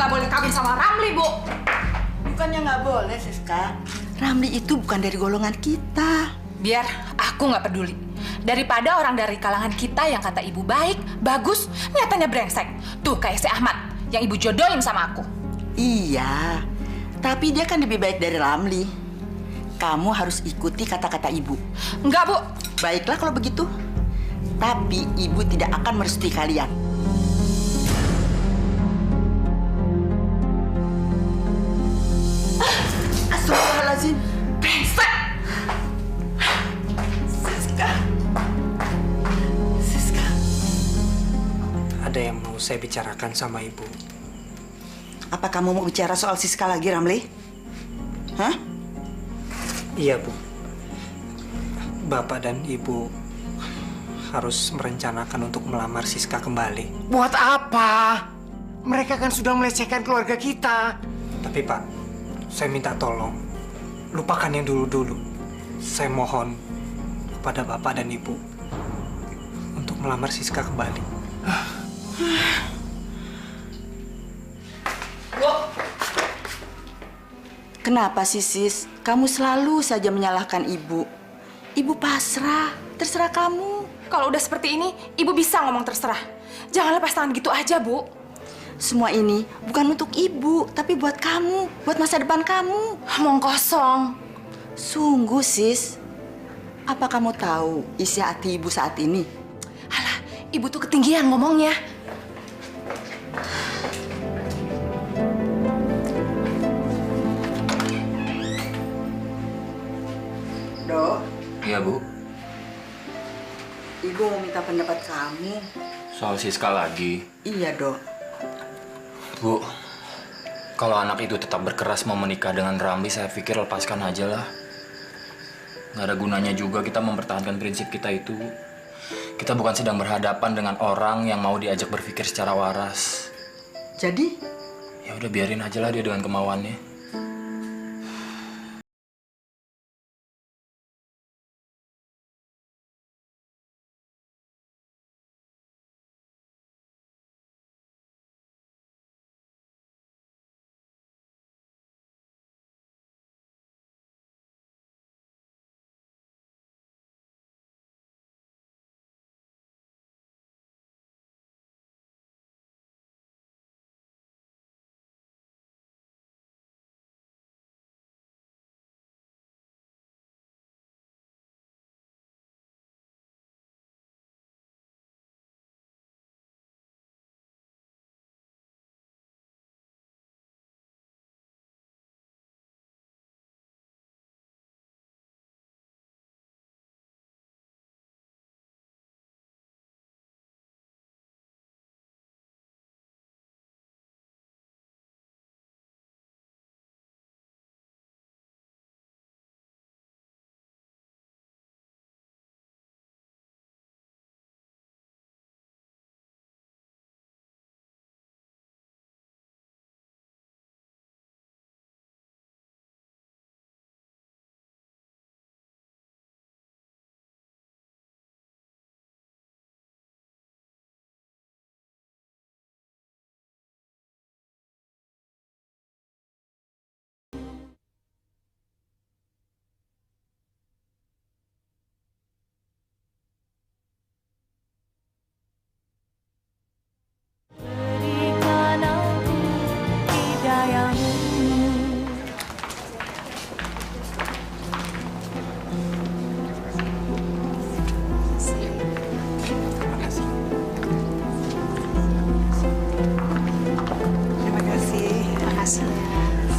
nggak boleh kawin sama Ramli, Bu. Bukannya nggak boleh, Siska. Ramli itu bukan dari golongan kita. Biar aku nggak peduli. Daripada orang dari kalangan kita yang kata ibu baik, bagus, nyatanya brengsek. Tuh kayak si Ahmad yang ibu jodohin sama aku. Iya, tapi dia kan lebih baik dari Ramli. Kamu harus ikuti kata-kata ibu. Enggak, Bu. Baiklah kalau begitu. Tapi ibu tidak akan merestui kalian. Astagfirullahaladzim. Brengsek! Siska. Siska. Ada yang mau saya bicarakan sama ibu. Apa kamu mau bicara soal Siska lagi, Ramli? Hah? Iya, Bu. Bapak dan Ibu harus merencanakan untuk melamar Siska kembali. Buat apa? Mereka kan sudah melecehkan keluarga kita. Tapi Pak, saya minta tolong, lupakan yang dulu-dulu. Saya mohon kepada Bapak dan Ibu untuk melamar Siska kembali. Bu. Kenapa sih, Sis? Kamu selalu saja menyalahkan ibu. Ibu pasrah, terserah kamu. Kalau udah seperti ini, ibu bisa ngomong terserah. Jangan lepas tangan gitu aja, Bu. Semua ini bukan untuk ibu, tapi buat kamu, buat masa depan kamu. Omong kosong. Sungguh, Sis. Apa kamu tahu isi hati ibu saat ini? Alah, ibu tuh ketinggian ngomongnya. Dok, Iya, Bu. ibu mau minta pendapat kamu. Soal Siska lagi. Iya, Dok. Bu, kalau anak itu tetap berkeras mau menikah dengan Ramli, saya pikir lepaskan aja lah. Nggak ada gunanya juga kita mempertahankan prinsip kita itu. Kita bukan sedang berhadapan dengan orang yang mau diajak berpikir secara waras. Jadi, Ya udah biarin aja lah dia dengan kemauannya.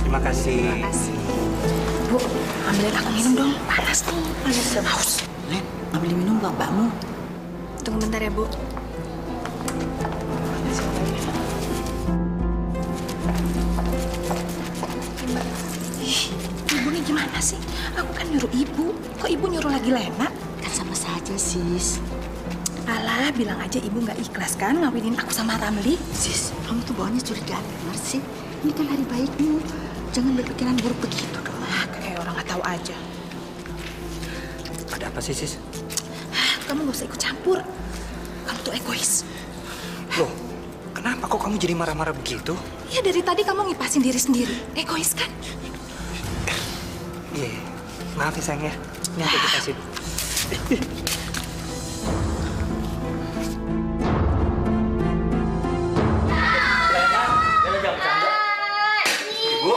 Terima kasih. Bu, ambilin aku minum dong. Panas nih. panas ya, haus. Len, ambil minum bapakmu. Tunggu bentar ya, Bu. Ibu nih gimana sih? Aku kan nyuruh ibu. Kok ibu nyuruh lagi Lena? Kan sama saja, Sis. Alah, bilang aja ibu nggak ikhlas kan ngawinin aku sama Ramli. Sis, kamu tuh bawaannya curigaan benar sih. Ini kan hari baikmu. Jangan berpikiran buruk begitu dong. Kayak orang nggak tahu aja. Ada apa sih, Sis? Kamu nggak usah ikut campur. Kamu tuh egois. Loh, Kenapa kok kamu jadi marah-marah begitu? Ya dari tadi kamu ngipasin diri sendiri. Egois kan? Iya, maaf ya sayang ya. Ini aku kasih. Ibu,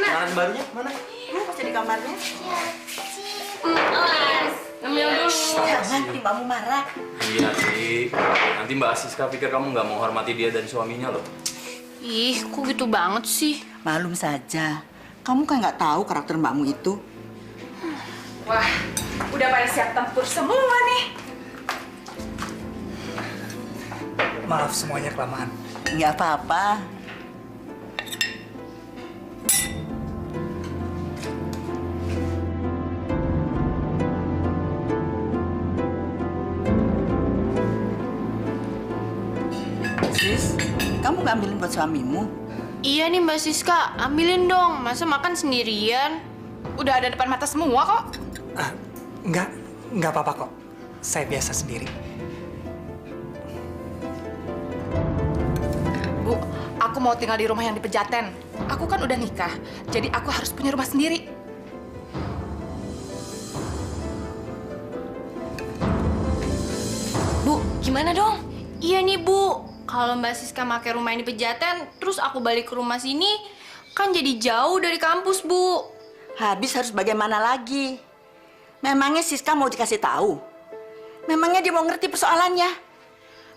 mana barunya? Mana? Ibu masih di kamarnya. Ngambil dulu. Jangan, mbakmu marah. Iya sih. Nanti Mbak Siska pikir kamu nggak menghormati dia dan suaminya loh. Ih, kok gitu banget sih? Malum saja. Kamu kan nggak tahu karakter mbakmu itu. Wah, udah pada siap tempur semua nih. Maaf semuanya kelamaan. Nggak apa-apa. Sis, kamu nggak ambilin buat suamimu? Iya nih Mbak Siska, ambilin dong. Masa makan sendirian? Udah ada depan mata semua kok. Ah, nggak apa-apa kok. Saya biasa sendiri. Bu, aku mau tinggal di rumah yang di Pejaten. Aku kan udah nikah, jadi aku harus punya rumah sendiri. Bu, gimana dong? Iya nih Bu, kalau Mbak Siska pakai rumah ini Pejaten, terus aku balik ke rumah sini, kan jadi jauh dari kampus Bu. Habis harus bagaimana lagi? Memangnya Siska mau dikasih tahu? Memangnya dia mau ngerti persoalannya?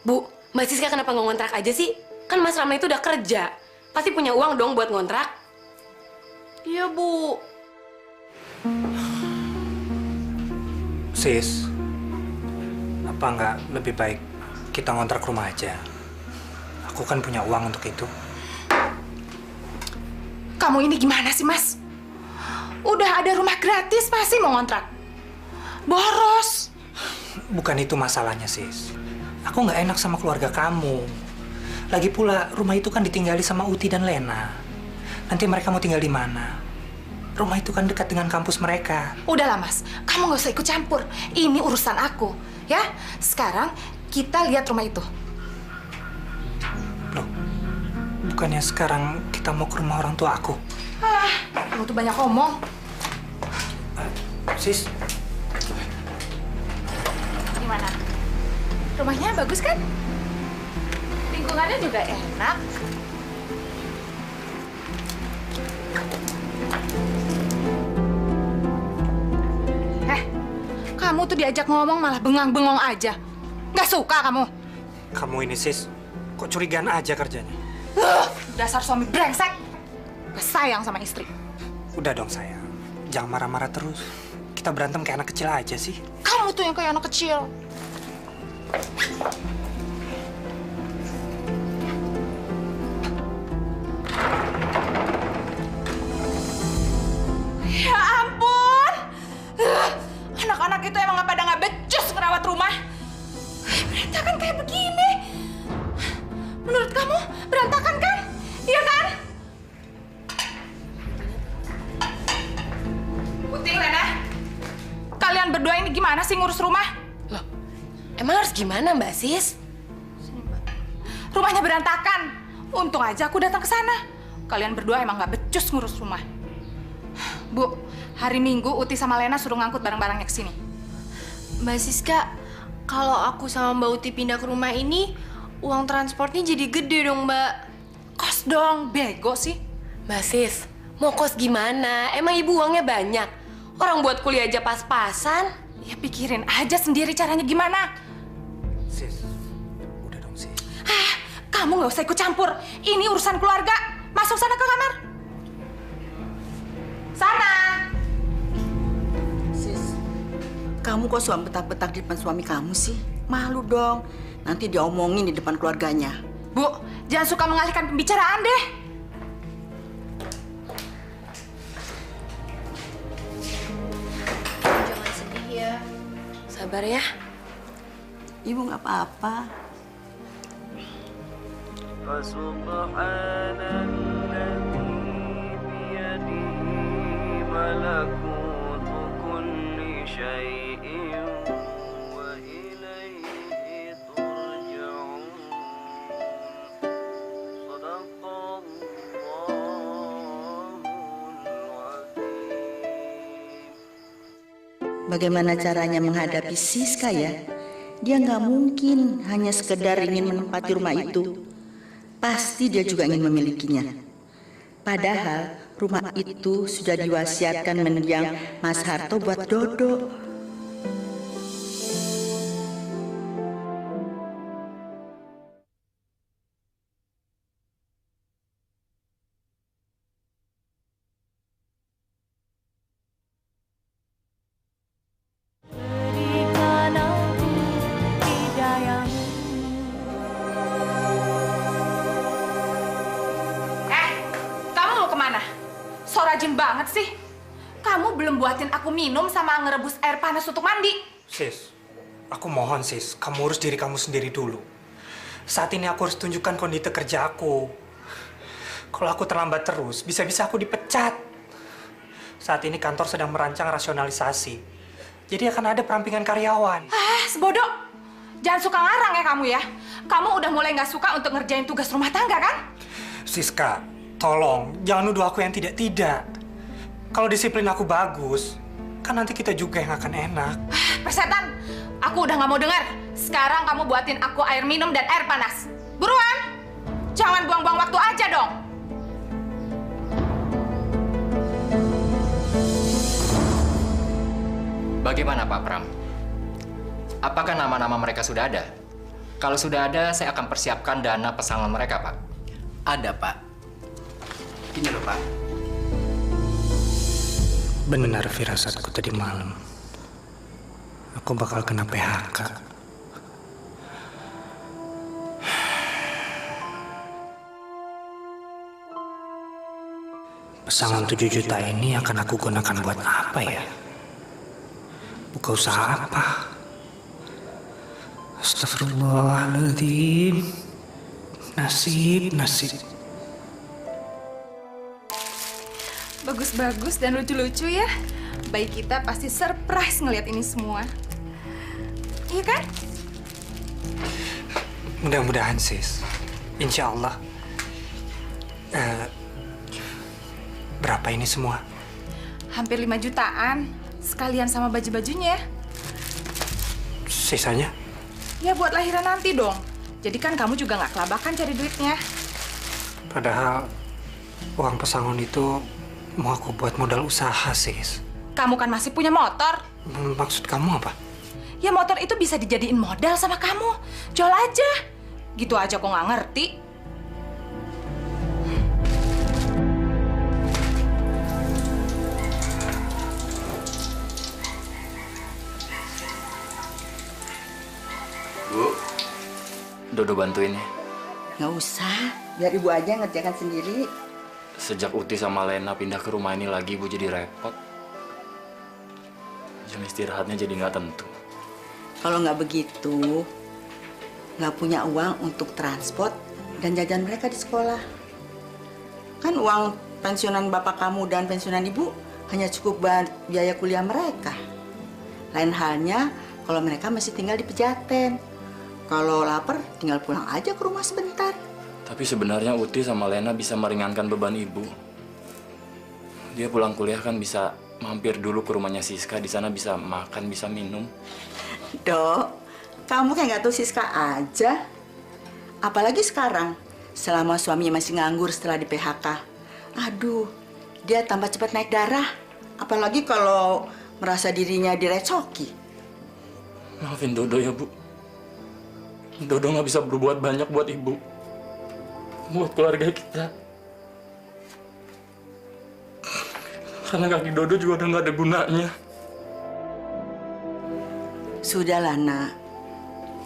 Bu, Mbak Siska kenapa nggak ngontrak aja sih? Kan Mas Rama itu udah kerja. Pasti punya uang dong buat ngontrak. Iya Bu. Sis, apa nggak lebih baik kita ngontrak rumah aja? Aku kan punya uang untuk itu. Kamu ini gimana sih, Mas? Udah ada rumah gratis, masih mau ngontrak? Boros. Bukan itu masalahnya, Sis. Aku nggak enak sama keluarga kamu. Lagi pula, rumah itu kan ditinggali sama Uti dan Lena. Nanti mereka mau tinggal di mana? Rumah itu kan dekat dengan kampus mereka. Udahlah, Mas. Kamu nggak usah ikut campur. Ini urusan aku, ya. Sekarang kita lihat rumah itu. Loh, bukannya sekarang kita mau ke rumah orang tua aku? Kamu tuh banyak ngomong. Sis, Gimana? Rumahnya bagus kan? Lingkungannya juga enak. Kamu tuh diajak ngomong malah bengang-bengong aja. Nggak suka kamu? kamu ini Sis, kok curigaan aja kerjanya? Dasar suami brengsek. Gak sayang sama istri. Udah dong sayang, jangan marah-marah terus. Kita berantem kayak anak kecil aja sih. Kamu tuh yang kayak anak kecil. Ya ampun. Anak-anak itu emang pada nggak becus ngerawat rumah. Berantakan kayak begini. Menurut kamu berantakan kan? Iya kan? Puting, Lena. Kalian berdua ini gimana sih ngurus rumah? Loh, emang harus gimana Mbak Sis? Rumahnya berantakan. Untung aja aku datang ke sana. Kalian berdua emang nggak becus ngurus rumah. Bu, hari Minggu Uti sama Lena suruh ngangkut barang-barangnya ke sini. Mbak Siska, kalau aku sama Mbak Uti pindah ke rumah ini, uang transportnya jadi gede dong, Mbak. Kos dong, bego sih. Mbak Sis, mau kos gimana? Emang ibu uangnya banyak? Orang buat kuliah aja pas-pasan. Ya pikirin aja sendiri caranya gimana. Sis, udah dong Sis. Kamu nggak usah ikut campur. Ini urusan keluarga. Masuk sana ke kamar. Sana. Sis, kamu kok suam betak-betak di depan suami kamu sih? Malu dong. Nanti diomongin di depan keluarganya. Bu, jangan suka mengalihkan pembicaraan deh. Jangan sedih ya. Sabar ya. Ibu nggak apa-apa. فسبحان الذي بيده ملكوت كل شيء وإليه ترجعون bagaimana caranya menghadapi Siska ya? Dia nggak mungkin hanya sekedar ingin menempati rumah itu. Pasti dia juga ingin memilikinya. Padahal rumah itu sudah diwasiatkan mendiang Mas Harto buat Dodo. Kamu mau kemana? So rajin banget sih. Kamu belum buatin aku minum sama ngerebus air panas untuk mandi. Sis, aku mohon sis, kamu urus diri kamu sendiri dulu. Saat ini aku harus tunjukkan kondisi kerja aku. Kalau aku terlambat terus, bisa-bisa aku dipecat. Saat ini kantor sedang merancang rasionalisasi. Jadi akan ada perampingan karyawan. Sebodoh. Jangan suka ngarang ya kamu ya. Kamu udah mulai nggak suka untuk ngerjain tugas rumah tangga kan? Siska, tolong jangan nuduh aku yang tidak-tidak. Kalau disiplin aku bagus, kan nanti kita juga yang akan enak. Persetan, aku udah nggak mau dengar. Sekarang kamu buatin aku air minum dan air panas. Buruan! Jangan buang-buang waktu aja dong. Bagaimana Pak Pram? Apakah nama-nama mereka sudah ada? Kalau sudah ada, saya akan persiapkan dana pesangon mereka, Pak. Ada, Pak. Ini loh, Pak. Benar firasatku tadi malam. Aku bakal kena PHK. Pesangon 7 juta ini akan aku gunakan buat apa ya? Buka usaha apa? Astagfirullahaladzim. Nasib. Bagus-bagus dan lucu-lucu ya. Bayi kita pasti surprise ngeliat ini semua. Iya kan? Mudah-mudahan sis. Insya Allah. Berapa ini semua? Hampir 5 jutaan. Sekalian sama baju-bajunya. Sisanya? Ya buat lahiran nanti dong. Jadi kan kamu juga nggak kelabakan cari duitnya. Padahal uang pesangon itu mau aku buat modal usaha, sis. Kamu kan masih punya motor. Maksud kamu apa? Ya motor itu bisa dijadiin modal sama kamu. Jual aja. Gitu aja kok nggak ngerti. Bu, Dodo bantuin ya. Nggak usah, biar ibu aja ngerjakan sendiri. Sejak Uti sama Lena pindah ke rumah ini lagi, Bu jadi repot. Jam istirahatnya jadi nggak tentu. Kalau nggak begitu, nggak punya uang untuk transport dan jajan mereka di sekolah. Kan uang pensiunan bapak kamu dan pensiunan ibu hanya cukup buat biaya kuliah mereka. Lain halnya kalau mereka masih tinggal di Pejaten. Kalau lapar, tinggal pulang aja ke rumah sebentar. Tapi sebenarnya Uti sama Lena bisa meringankan beban ibu. Dia pulang kuliah kan bisa mampir dulu ke rumahnya Siska. Di sana bisa makan, bisa minum. Dok, kamu kayak nggak tahu Siska aja. Apalagi sekarang, selama suaminya masih nganggur setelah di PHK. Aduh, dia tambah cepat naik darah. Apalagi kalau merasa dirinya direcoki. Maafin Dodo ya, Bu. Dodo nggak bisa berbuat banyak buat ibu. Buat keluarga kita. Karena kaki Dodo juga udah nggak ada gunanya. Sudahlah, nak.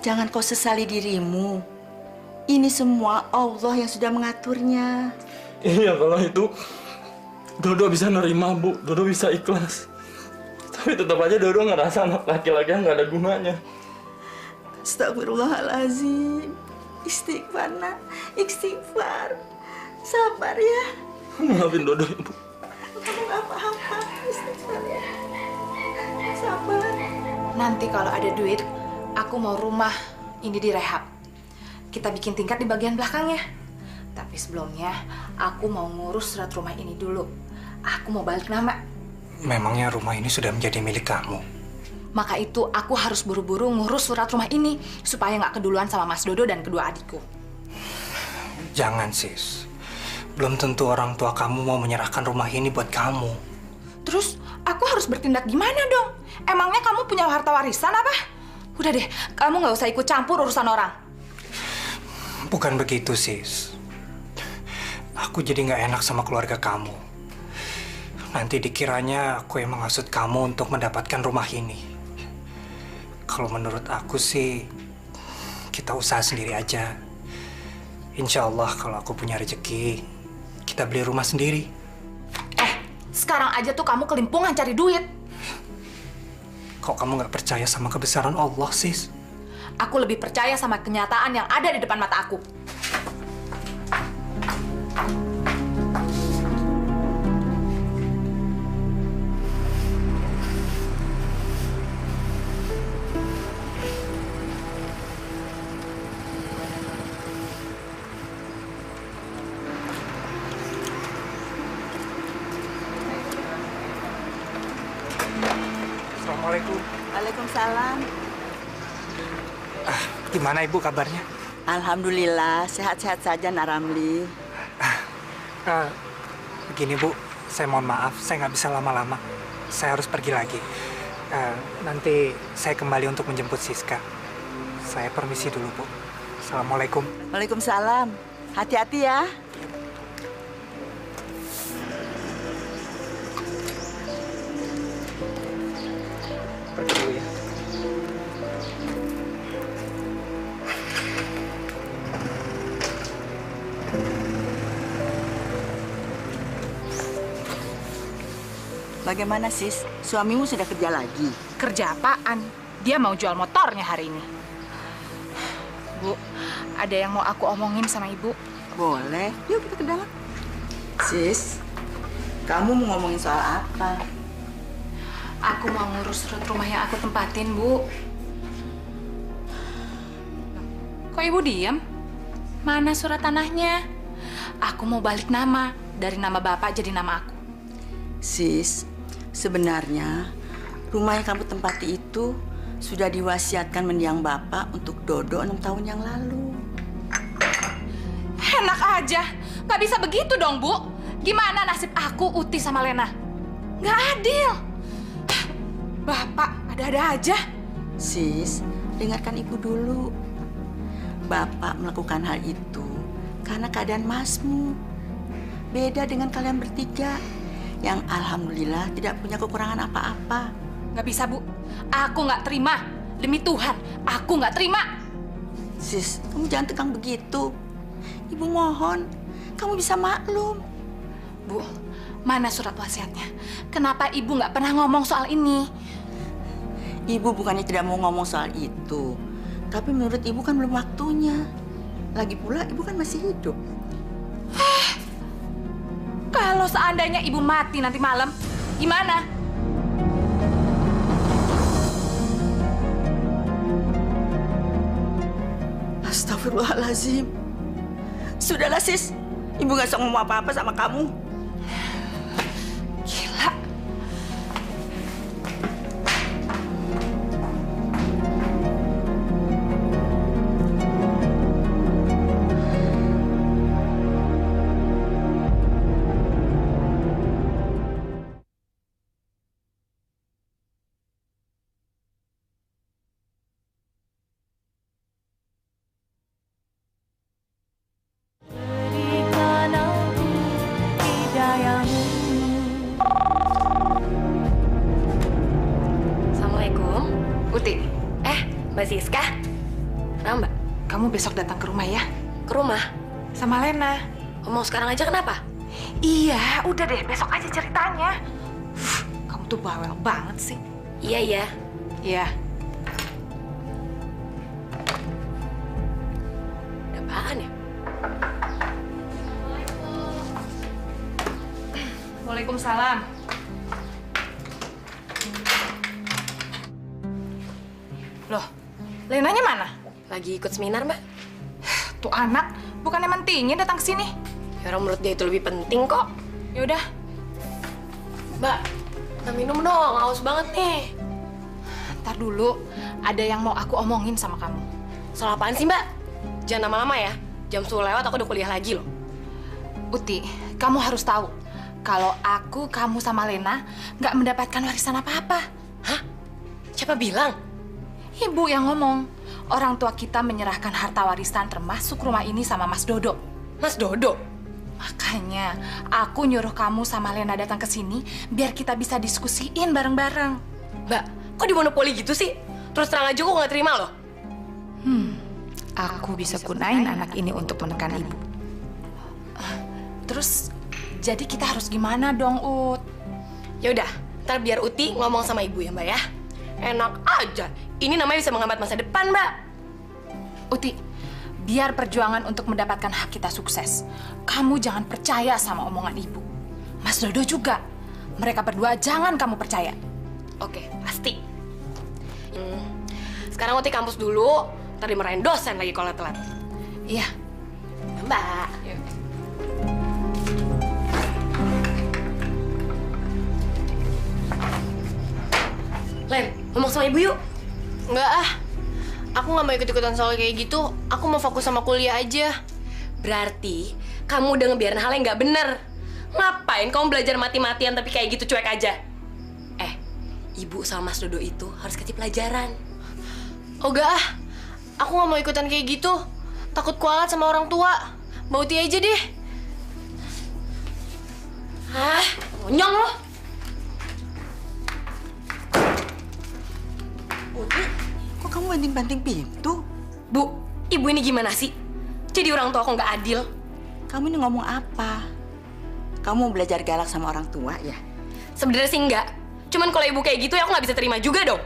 Jangan kau sesali dirimu. Ini semua Allah yang sudah mengaturnya. Iya, kalau itu Dodo bisa nerima, Bu. Dodo bisa ikhlas. Tapi tetap aja Dodo ngerasa anak laki-laki yang nggak ada gunanya. Astagfirullahaladzim. Istighfar, nak. Istighfar. Sabar ya. Maafin Dodo ya, Bu. Kamu gak apa-apa. Istighfar ya. Sabar. Nanti kalau ada duit, aku mau rumah ini direhab. Kita bikin tingkat di bagian belakangnya. Tapi sebelumnya, aku mau ngurus surat rumah ini dulu. Aku mau balik nama. Memangnya rumah ini sudah menjadi milik kamu? Maka itu aku harus buru-buru ngurus surat rumah ini supaya nggak keduluan sama Mas Dodo dan kedua adikku. Jangan, Sis. Belum tentu orang tua kamu mau menyerahkan rumah ini buat kamu. Terus aku harus bertindak gimana dong? Emangnya kamu punya harta warisan apa? Udah deh, kamu nggak usah ikut campur urusan orang. Bukan begitu, Sis. Aku jadi nggak enak sama keluarga kamu. Nanti dikiranya aku yang menghasut kamu untuk mendapatkan rumah ini. Kalau menurut aku sih, kita usaha sendiri aja. Insya Allah kalau aku punya rezeki, kita beli rumah sendiri. Sekarang aja tuh kamu kelimpungan cari duit. Kok kamu nggak percaya sama kebesaran Allah, Sis? Aku lebih percaya sama kenyataan yang ada di depan mata aku. Assalamualaikum. Waalaikumsalam. Gimana Ibu kabarnya? Alhamdulillah, sehat-sehat saja Naramli. Begini Bu, saya mohon maaf, saya nggak bisa lama-lama. Saya harus pergi lagi. Nanti saya kembali untuk menjemput Siska. Saya permisi dulu Bu. Assalamualaikum. Waalaikumsalam. Hati-hati ya. Pergi dulu ya. Bagaimana sis? Suamimu sudah kerja lagi? Kerja apaan? Dia mau jual motornya hari ini. Bu, ada yang mau aku omongin sama Ibu. Boleh. Yuk kita ke dalam. Sis, kamu mau ngomongin soal apa? Aku mau ngurus surat rumah yang aku tempatin, Bu. Kok Ibu diam? Mana surat tanahnya? Aku mau balik nama. Dari nama Bapak jadi nama aku. Sis, sebenarnya rumah yang kamu tempati itu sudah diwasiatkan mendiang Bapak untuk Dodo 6 tahun yang lalu. Enak aja. Nggak bisa begitu dong, Bu. Gimana nasib aku, Uti, sama Lena? Nggak adil. Bapak ada-ada aja. Sis, dengarkan Ibu dulu. Bapak melakukan hal itu karena keadaan Masmu. Beda dengan kalian bertiga yang alhamdulillah tidak punya kekurangan apa-apa. Nggak bisa, Bu. Aku nggak terima. Demi Tuhan, aku nggak terima. Sis, kamu jangan tegang begitu. Ibu mohon, kamu bisa maklum. Bu, mana surat wasiatnya? Kenapa Ibu nggak pernah ngomong soal ini? Ibu bukannya tidak mau ngomong soal itu, tapi menurut Ibu kan belum waktunya. Lagi pula Ibu kan masih hidup. Kalau seandainya Ibu mati nanti malam, gimana? Astagfirullahaladzim. Sudahlah sis, Ibu gak usah ngomong apa-apa sama kamu. Gila. Berikan aku hidayamu. Assalamualaikum. Uti, Mbak Siska. Kenapa, Mbak? kamu besok datang ke rumah ya? Ke rumah? Sama Lena. Mau sekarang aja kenapa? Iya, udah deh, besok aja ceritanya. Kamu tuh bawel banget sih. Iya, iya. Iya. Ada apaan ya? Waalaikumsalam. Loh, Lenanya mana? Lagi ikut seminar, Mbak. Tuh anak, bukannya mentingin datang ke sini. Ya orang menurut dia itu lebih penting kok. Ya udah, Mbak, kita minum dong. Haus banget nih. Ntar dulu, ada yang mau aku omongin sama kamu. Soal apaan sih, Mbak? Jangan lama-lama ya. Jam 10 lewat aku udah kuliah lagi loh. Uti, kamu harus tahu kalau aku, kamu sama Lena nggak mendapatkan warisan apa-apa. Hah? Siapa bilang? Ibu yang ngomong. Orang tua kita menyerahkan harta warisan termasuk rumah ini sama Mas Dodo. Mas Dodo? Makanya aku nyuruh kamu sama Lena datang ke sini biar kita bisa diskusiin bareng-bareng. Mbak, kok dimonopoli gitu sih? Terus terang aja aku nggak terima loh. Aku bisa gunain anak ini untuk menekan ibu. Terus, jadi kita harus gimana dong, Ut? Ya udah, ntar biar Uti ngomong sama ibu ya, Mbak ya. Enak aja. Ini namanya bisa menghambat masa depan, Mbak. Uti, biar perjuangan untuk mendapatkan hak kita sukses, kamu jangan percaya sama omongan ibu. Mas Dodo juga. Mereka berdua jangan kamu percaya. Oke, pasti. Sekarang Uti kampus dulu, ntar dimarahin dosen lagi kalau telat. Iya. Mbak. Len, ngomong sama ibu yuk. Enggak ah. Aku nggak mau ikut-ikutan soal kayak gitu. Aku mau fokus sama kuliah aja. Berarti kamu udah ngebiarin hal yang nggak bener. Ngapain kamu belajar mati-matian tapi kayak gitu cuek aja? Ibu sama Mas Dodo itu harus kasih pelajaran. Oh enggak ah. Aku nggak mau ikutan kayak gitu. Takut kualat sama orang tua. Bauti aja deh. Hah? Monyong lo? Uti, kok kamu banting-banting pintu? Bu, ibu ini gimana sih? Jadi orang tua kok nggak adil? Kamu ini ngomong apa? Kamu belajar galak sama orang tua ya? Sebenarnya sih enggak. Cuman kalau ibu kayak gitu ya aku nggak bisa terima juga dong.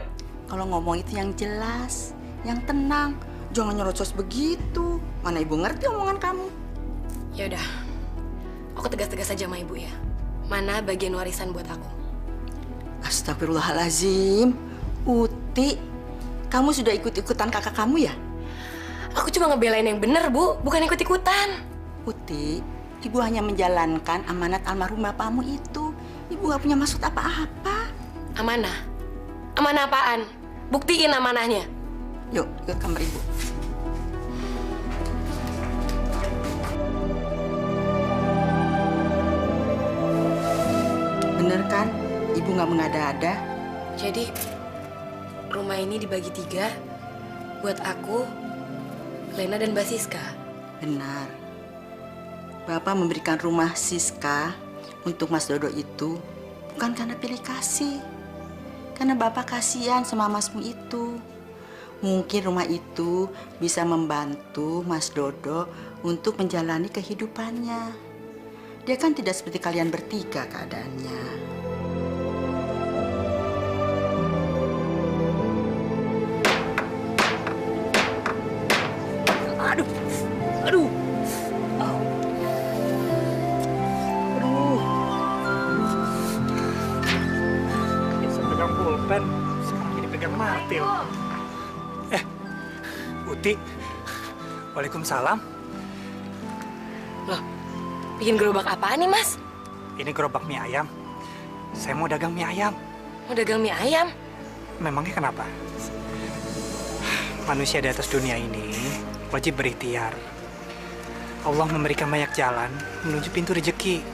Kalau ngomong itu yang jelas, yang tenang. Jangan nyerocos begitu. Mana ibu ngerti omongan kamu? Ya udah, aku tegas-tegas aja sama ibu ya. Mana bagian warisan buat aku? Astagfirullahalazim. Uti, kamu sudah ikut-ikutan kakak kamu ya? Aku cuma ngebelain yang bener, Bu. Bukan ikut-ikutan. Uti, ibu hanya menjalankan amanat almarhum bapakmu itu. Ibu gak punya maksud apa-apa. Amanah? Amanah apaan? Buktiin amanahnya. Yuk, ikut kamar ibu. Bener kan? Ibu gak mengada-ada. Jadi, rumah ini dibagi 3 buat aku, Lena, dan Mbak Siska. Benar. Bapak memberikan rumah Siska untuk Mas Dodo itu bukan karena pilih kasih. Karena Bapak kasihan sama Masmu itu. Mungkin rumah itu bisa membantu Mas Dodo untuk menjalani kehidupannya. Dia kan tidak seperti kalian bertiga keadaannya. Aduh, aduh. Bisa pegang pulpen, sekarang jadi pegang martil. Uti, waalaikumsalam. Loh, bikin gerobak apaan nih, Mas? Ini gerobak mie ayam. Saya mau dagang mie ayam. Mau dagang mie ayam? Memangnya kenapa? Manusia di atas dunia ini wajib berikhtiar. Allah memberikan banyak jalan menuju pintu rezeki.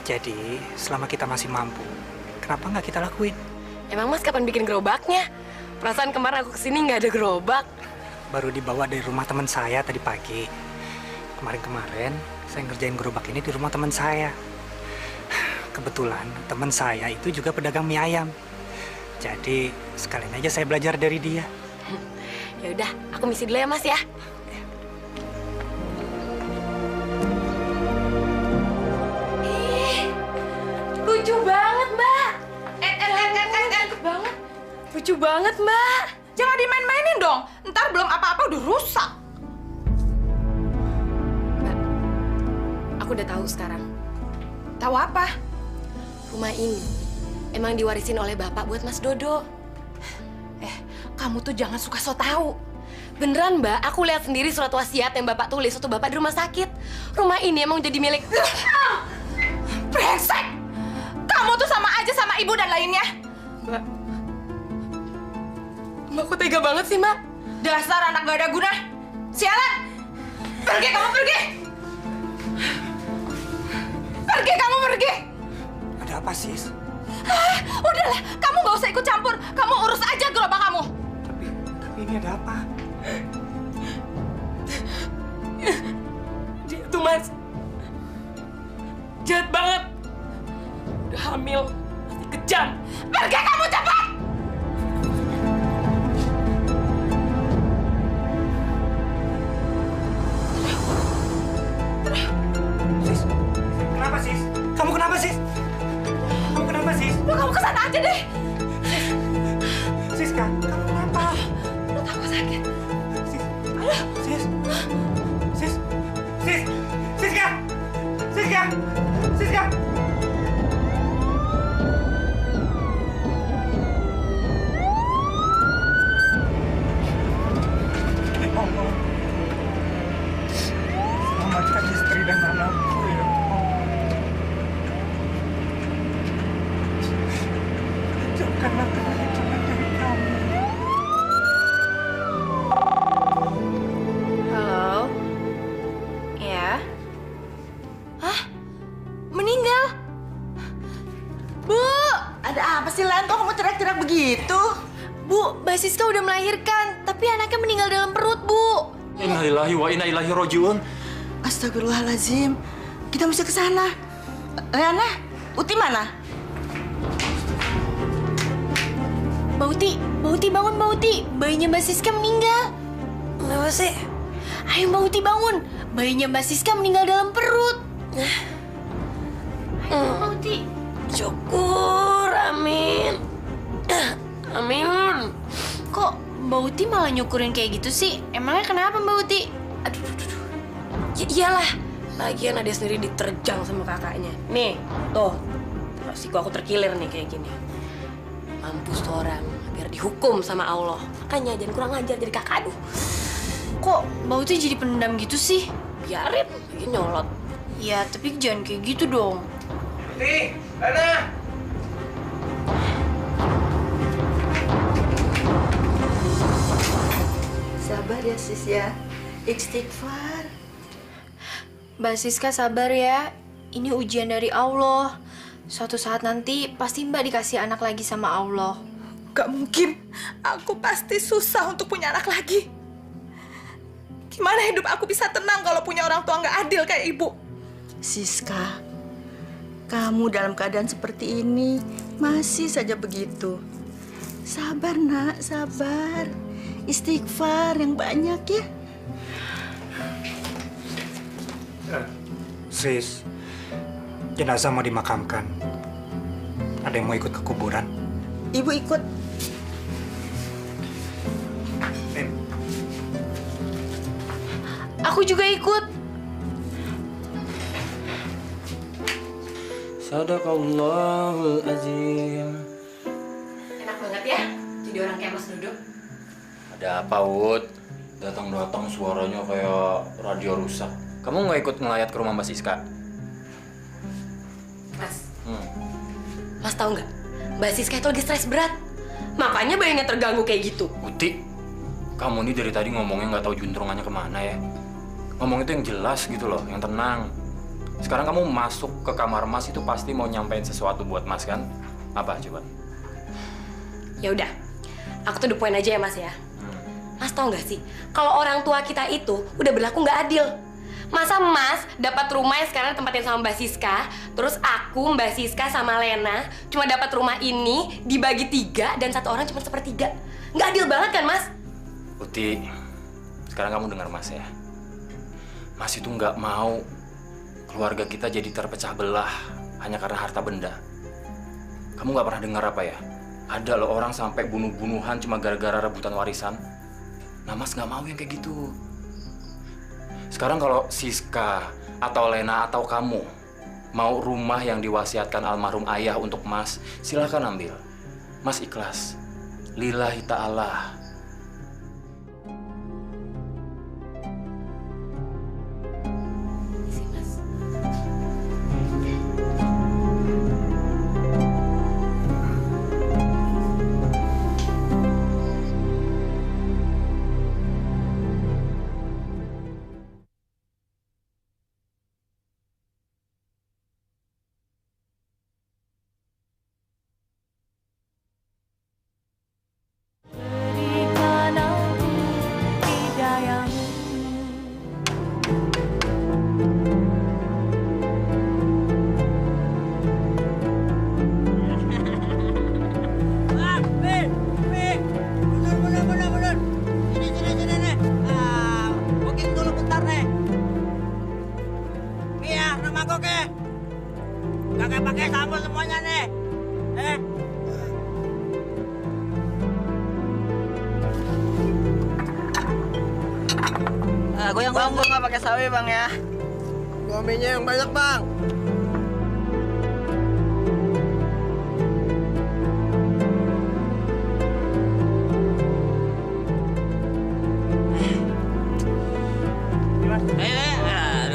Jadi, selama kita masih mampu, kenapa nggak kita lakuin? Emang Mas kapan bikin gerobaknya? Perasaan kemarin aku kesini nggak ada gerobak. Baru dibawa dari rumah teman saya tadi pagi. Kemarin-kemarin, saya ngerjain gerobak ini di rumah teman saya. Kebetulan, teman saya itu juga pedagang mie ayam. Jadi, sekalian aja saya belajar dari dia. Ya udah, aku misi dulu ya, Mas ya. Lucu banget, Mbak. banget. Lucu banget, Mbak. Jangan dimain-mainin dong. Ntar belum apa-apa udah rusak. Mbak, aku udah tahu sekarang. Tahu apa? Rumah ini emang diwarisin oleh Bapak buat Mas Dodo. Kamu tuh jangan suka so tahu. Beneran, Mbak. Aku lihat sendiri surat wasiat yang Bapak tulis waktu Bapak di rumah sakit. Rumah ini emang jadi milik... Brengsek! Kamu tuh sama aja sama ibu dan lainnya. Mbak, Mbak, kok tega banget sih, Mbak? Dasar anak gak ada guna. Sialan! Pergi kamu, pergi! Pergi kamu, pergi! Ada apa, Sis? Udahlah, kamu gak usah ikut campur. Kamu urus aja gerobak kamu. Tapi ini ada apa? Dia tuh, Mas, jahat banget. Udah hamil, masih kejam. Pergi kamu, cepat! Sis, kenapa, Sis? Kamu kenapa, Sis? Kamu kenapa, Sis? Lu kamu kesana aja deh. Siska, kamu kenapa? Lu aku sakit. Sis, Sis, Sis, Sis, Siska, Siska, Siska. Allah, selamatkan istri dan anakku ya Allah. Jauhkanlah kehadiran dari kami. Halo? Ya? Hah? Meninggal? Bu! Ada apa sih, Lan? Kok kamu teriak-teriak begitu? Bu, Mbak Siska udah melahirkan, tapi anaknya meninggal dalam perut, Bu. Innalillahi wa inna ilaihi rajiun. Astagfirullahaladzim. Kita mesti ke sana. Leana, Uti mana? Mbak Uti bangun, Mbak Uti. Bayinya Mbak Siska meninggal. Kenapa sih? Ayo Mbak Uti bangun. Bayinya Mbak Siska meninggal dalam perut. Ayo Mbak Uti. Syukur, amin. Amin. Kok Mbak Uti malah nyukurin kayak gitu sih? Emangnya kenapa Mbak Uti? Aduh. Ya iyalah. Lagian ada sendiri diterjang sama kakaknya. Nih, tuh. Siku aku terkilir nih kayak gini. Mampus tuh orang, biar dihukum sama Allah. Makanya jangan kurang ajar jadi kakak, aduh. Kok Mbak Uti jadi pendendam gitu sih? Biarin, lagi nyolot. Ya, tapi jangan kayak gitu dong. Uti, Lena. Sabar ya, Sis ya. Istighfar. Mbak Siska sabar ya. Ini ujian dari Allah. Suatu saat nanti pasti Mbak dikasih anak lagi sama Allah. Gak mungkin. Aku pasti susah untuk punya anak lagi. Gimana hidup aku bisa tenang kalau punya orang tua nggak adil kayak ibu? Siska, kamu dalam keadaan seperti ini masih saja begitu. Sabar, Nak, sabar. Istighfar yang banyak ya. Sis, jenazah mau dimakamkan. Ada yang mau ikut ke kuburan? Ibu ikut. Nin, Aku juga ikut. Sadaqallahul azim. Enak banget ya, jadi orang kayak Mas Dodo. Ada apa, Wud? Datang-datang suaranya kayak radio rusak. Kamu nggak ikut ngelayat ke rumah Mbak Siska? Mas, Hmm. Mas tahu nggak? Mbak Siska itu lagi stres berat. Makanya bayinya terganggu kayak gitu. Uti, kamu nih dari tadi ngomongnya nggak tahu juntrungannya kemana ya. Ngomong itu yang jelas gitu loh, yang tenang. Sekarang kamu masuk ke kamar Mas itu pasti mau nyampein sesuatu buat Mas kan? Apa coba? Ya udah, aku tuh the point aja ya Mas ya. Mas tahu nggak sih, kalau orang tua kita itu udah berlaku nggak adil. Masa Mas dapat rumah yang sekarang tempatin sama Mbak Siska, terus aku, Mbak Siska sama Lena cuma dapat rumah ini dibagi 3 dan satu orang cuma 1/3. Nggak adil banget kan Mas? Uti, sekarang kamu dengar Mas ya. Mas itu nggak mau keluarga kita jadi terpecah belah hanya karena harta benda. Kamu nggak pernah dengar apa ya? Ada loh orang sampai bunuh-bunuhan cuma gara-gara rebutan warisan. Nah Mas nggak mau yang kayak gitu. Sekarang kalau Siska atau Lena atau kamu mau rumah yang diwasiatkan almarhum ayah untuk Mas, silakan ambil. Mas ikhlas. Lillahi ta'ala. oke. Kakek pakai sambal semuanya nih. Goyang bang, gua nggak pakai sawi bang ya. Gominya yang banyak bang.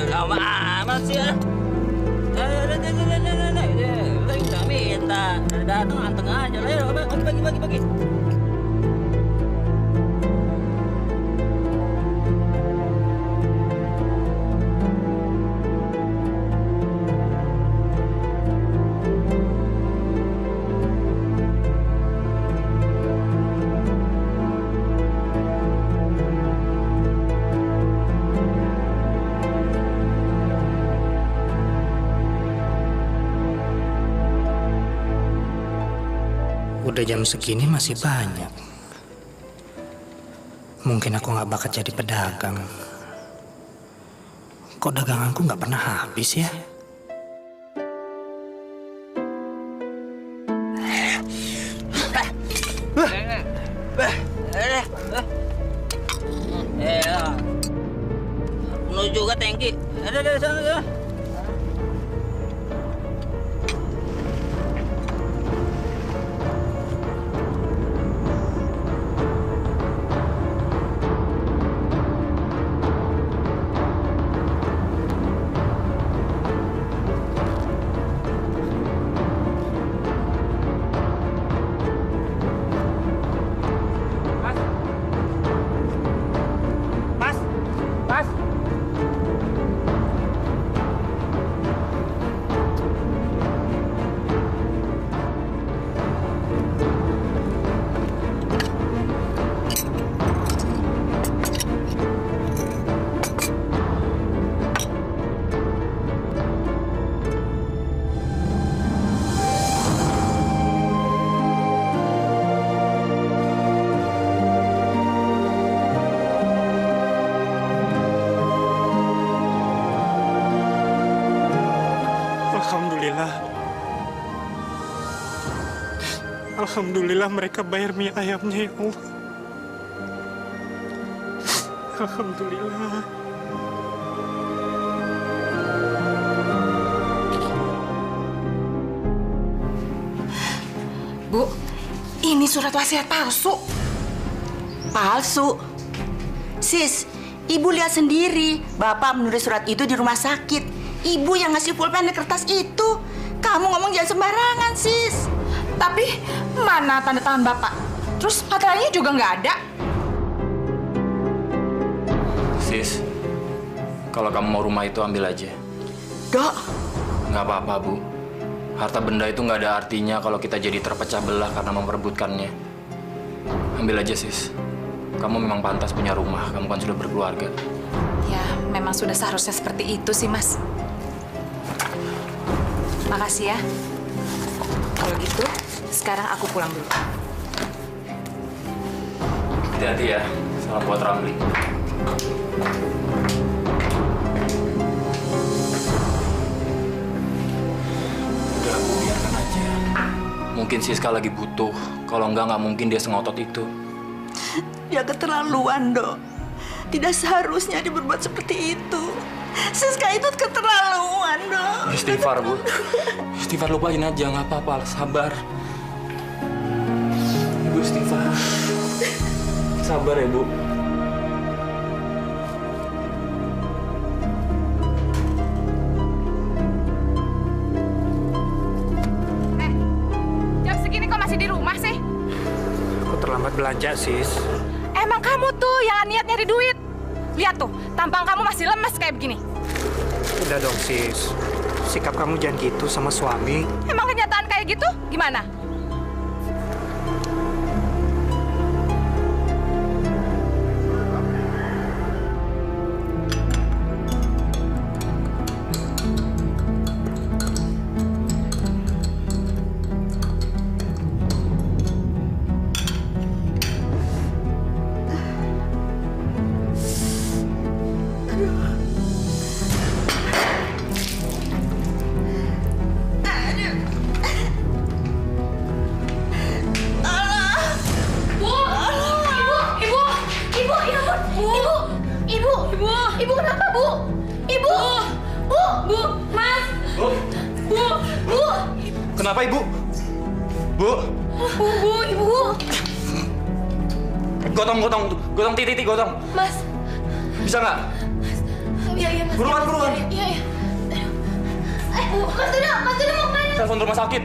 Lama amat sih ya. Udah minta, datang anteng aja lah. Bagi. Udah jam segini masih banyak. Mungkin aku nggak bakat jadi pedagang. Kok daganganku nggak pernah habis ya? Penuh juga tangki. Ada sana. Alhamdulillah mereka bayar mie ayamnya ya Allah. Alhamdulillah. Bu, ini surat wasiat palsu. Palsu. Sis, ibu lihat sendiri. Bapak menulis surat itu di rumah sakit. Ibu yang ngasih pulpen di kertas itu. Kamu ngomong jangan sembarangan, sis. Tapi mana tanda tangan Bapak? Terus materai juga nggak ada. Sis, kalau kamu mau rumah itu ambil aja. Dok. Nggak apa-apa, Bu. Harta benda itu nggak ada artinya kalau kita jadi terpecah belah karena memperebutkannya. Ambil aja, Sis. Kamu memang pantas punya rumah. Kamu kan sudah berkeluarga. Ya, memang sudah seharusnya seperti itu sih, Mas. Makasih ya. Kalau gitu, sekarang aku pulang dulu. Hati-hati ya. Salam buat Ramli. Udah, Bu, biarkan aja. Mungkin Siska lagi butuh. Kalau nggak mungkin dia sengotot itu. Dia keterlaluan, Dok. Tidak seharusnya dia berbuat seperti itu. Siska itu keterlaluan, Dok. Istighfar, Bu. Istighfar, lupain aja. Nggak apa-apa. Sabar. Ibu istighfar. Sabar ya, Bu. Jam segini kok masih di rumah sih? Aku terlambat belanja, sis. Emang kamu tuh yang niat nyari duit. Lihat tuh, tampang kamu masih lemes kayak begini. Udah dong, sis. Sikap kamu jangan gitu sama suami. Emang kenyataan kayak gitu? Gimana? Ibu kenapa, Bu? Ibu! Bu! Bu! Mas! Bu! Bu! Bu! Kenapa Ibu? Bu! Bu! Ibu! Gotong titik gotong. Mas! Bisa nggak? Iya, Mas. Buruan. Iya. Bu, Mas Dodo mau kemana? Telepon rumah sakit.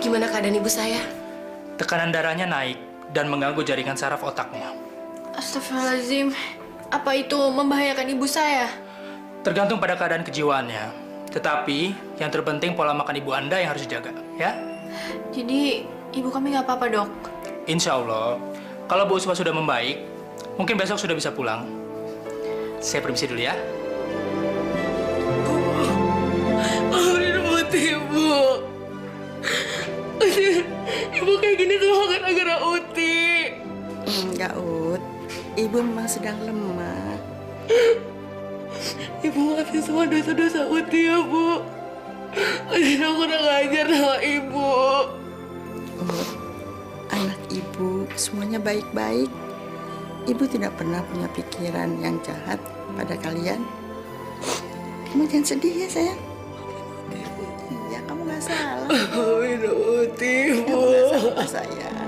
Gimana keadaan ibu saya? Tekanan darahnya naik dan mengganggu jaringan saraf otaknya. Astagfirullahaladzim. Apa itu membahayakan ibu saya? Tergantung pada keadaan kejiwaannya. Tetapi yang terpenting pola makan ibu Anda yang harus dijaga, ya? Jadi, ibu kami nggak apa-apa, Dok? Insya Allah, kalau Bu Usma sudah membaik, mungkin besok sudah bisa pulang. Saya permisi dulu ya. Ibu. Ibu kayak gini tuh gara-gara Uti. Enggak, Ut. Ibu memang sedang lemah. Ibu maafin semua dosa-dosa Uti ya, Bu. Uti aku kurang ajar sama Ibu. Ut, anak ibu semuanya baik-baik. Ibu tidak pernah punya pikiran yang jahat pada kalian. Kamu jangan sedih ya, sayang. Iya, kamu nggak salah. Maafin Uti, Bu. Kamu nggak salah, sayang.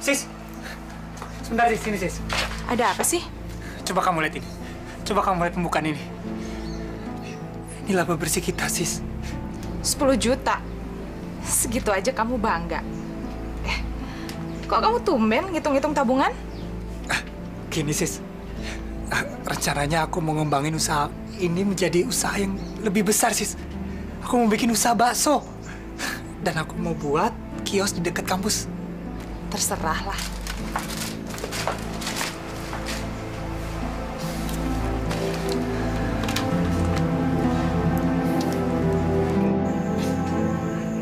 Sis. Sebentar, Sis. Sini, Sis. Ada apa sih? Coba kamu lihat ini. Coba kamu lihat pembukaan ini. Ini laba bersih kita, Sis. 10 juta. Segitu aja kamu bangga. Kok kamu tumben ngitung-ngitung tabungan? Gini, Sis. Rencananya aku mau ngembangin usaha ini menjadi usaha yang lebih besar, Sis. Aku mau bikin usaha bakso. Dan aku mau buat kios di dekat kampus. Terserahlah.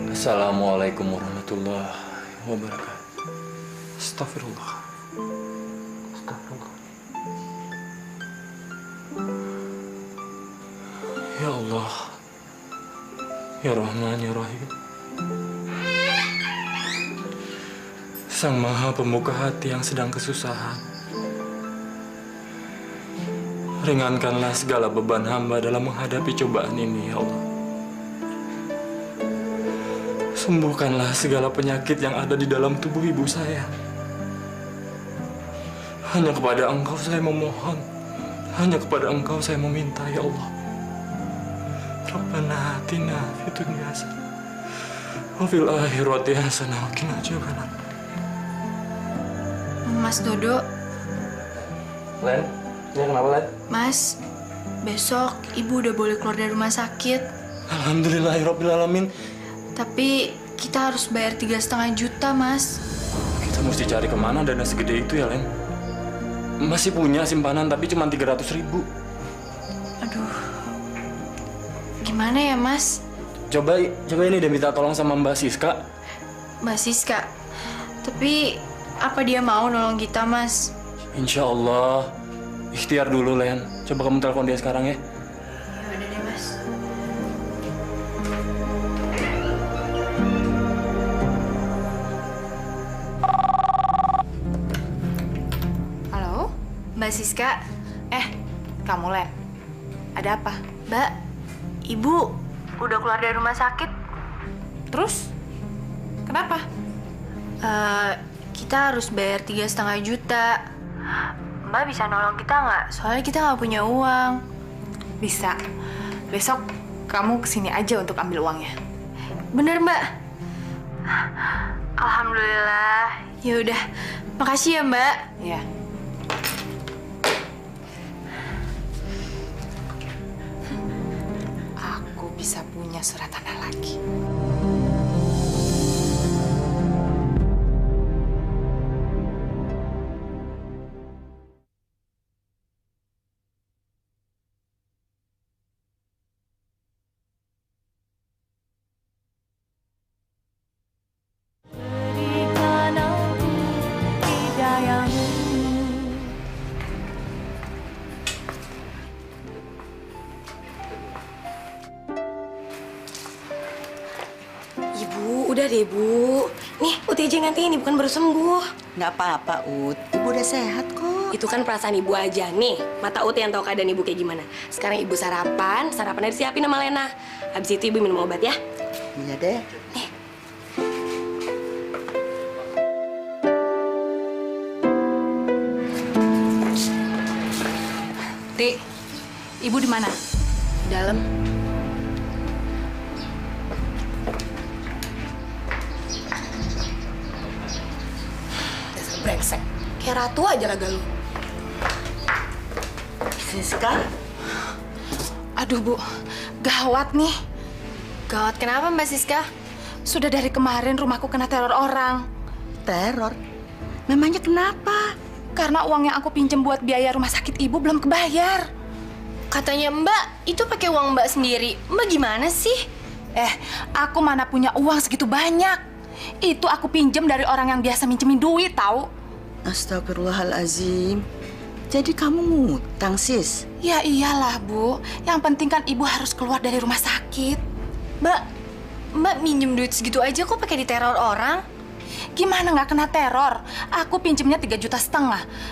Assalamualaikum warahmatullahi wabarakatuh. Astagfirullah. Ya Allah. Ya Rahman, Ya Rahim. Sang Maha Pembuka hati yang sedang kesusahan. Ringankanlah segala beban hamba dalam menghadapi cobaan ini, ya Allah. Sembuhkanlah segala penyakit yang ada di dalam tubuh ibu saya. Hanya kepada Engkau saya memohon. Hanya kepada Engkau saya meminta, ya Allah. Rabbana atina fid dunya hasanah wa fil akhirati hasanah wa qina adzabannar. Mas Dodo, Len, ya kenapa, Len? Mas, besok ibu udah boleh keluar dari rumah sakit. Alhamdulillahirrabbilalamin. Tapi kita harus bayar 3,5 juta, Mas. Kita mesti cari kemana dana segede itu ya, Len? Masih punya simpanan tapi cuma 300.000. Aduh, gimana ya, Mas? Coba ini deh minta tolong sama Mbak Siska. Mbak Siska, tapi apa dia mau nolong kita, Mas? Insya Allah. Ikhtiar dulu, Len. Coba kamu telepon dia sekarang ya. Ya udah deh, Mas. Halo? Mbak Siska, Kamu, Len. Ada apa? Mbak, Ibu udah keluar dari rumah sakit. Terus? Kenapa? Kita harus bayar 3,5 juta. Mbak bisa nolong kita nggak? Soalnya kita nggak punya uang. Bisa. Besok kamu kesini aja untuk ambil uangnya. Bener, Mbak? Alhamdulillah. Ya udah, makasih ya, Mbak. Ya. Aku bisa punya surat tanah lagi. Udah deh, Bu. Nih, Uti aja yang gantiin, Ibu kan baru sembuh. Nggak apa-apa, Ut. Ibu udah sehat kok. Itu kan perasaan Ibu aja. Nih, mata Uti yang tahu keadaan Ibu kayak gimana. Sekarang Ibu sarapannya disiapin sama Lena. Habis itu Ibu minum obat ya. Iya deh. Ti, ibu di mana? Dalam. Dasar brengsek. Kayak ratu aja laga lu. Siska, Aduh, Bu. Gawat nih. Gawat kenapa Mbak Siska? Sudah dari kemarin rumahku kena teror orang. teror. Memangnya kenapa? Karena uang yang aku pinjam buat biaya rumah sakit ibu belum kebayar. Katanya Mbak, itu pakai uang Mbak sendiri. Mbak gimana sih? Aku mana punya uang segitu banyak. Itu aku pinjam dari orang yang biasa minjemin duit, tahu? Astagfirullahalazim. Jadi kamu ngutang, Sis? Ya iyalah, Bu. Yang penting kan ibu harus keluar dari rumah sakit. Mbak minjem duit segitu aja kok pakai diteror orang? Gimana nggak kena teror? Aku pinjemnya 3,5 juta.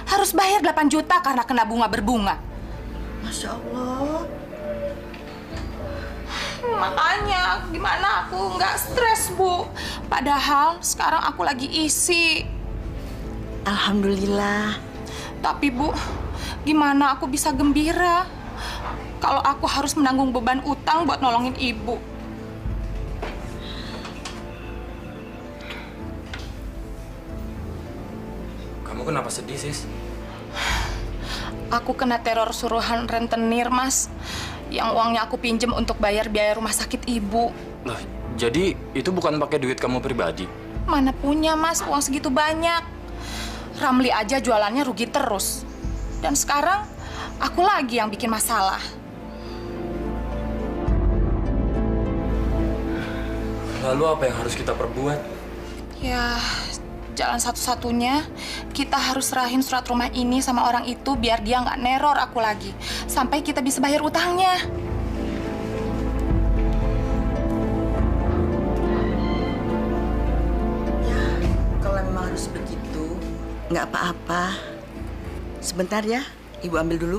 Harus bayar 8 juta karena kena bunga berbunga. Masya Allah. Makanya gimana aku nggak stres, Bu. Padahal sekarang aku lagi isi. Alhamdulillah. Tapi Bu, gimana aku bisa gembira kalau aku harus menanggung beban utang buat nolongin ibu? Kamu kenapa sedih, Sis? Aku kena teror suruhan rentenir, Mas. Yang uangnya aku pinjem untuk bayar biaya rumah sakit ibu. Loh, jadi itu bukan pakai duit kamu pribadi? Mana punya, Mas, uang segitu banyak. Ramli aja jualannya rugi terus. Dan sekarang aku lagi yang bikin masalah. Lalu apa yang harus kita perbuat? Ya, jalan satu-satunya kita harus serahin surat rumah ini sama orang itu biar dia nggak neror aku lagi. Sampai kita bisa bayar utangnya. Ya, kalau memang harus begitu, nggak apa-apa. Sebentar ya, Ibu ambil dulu.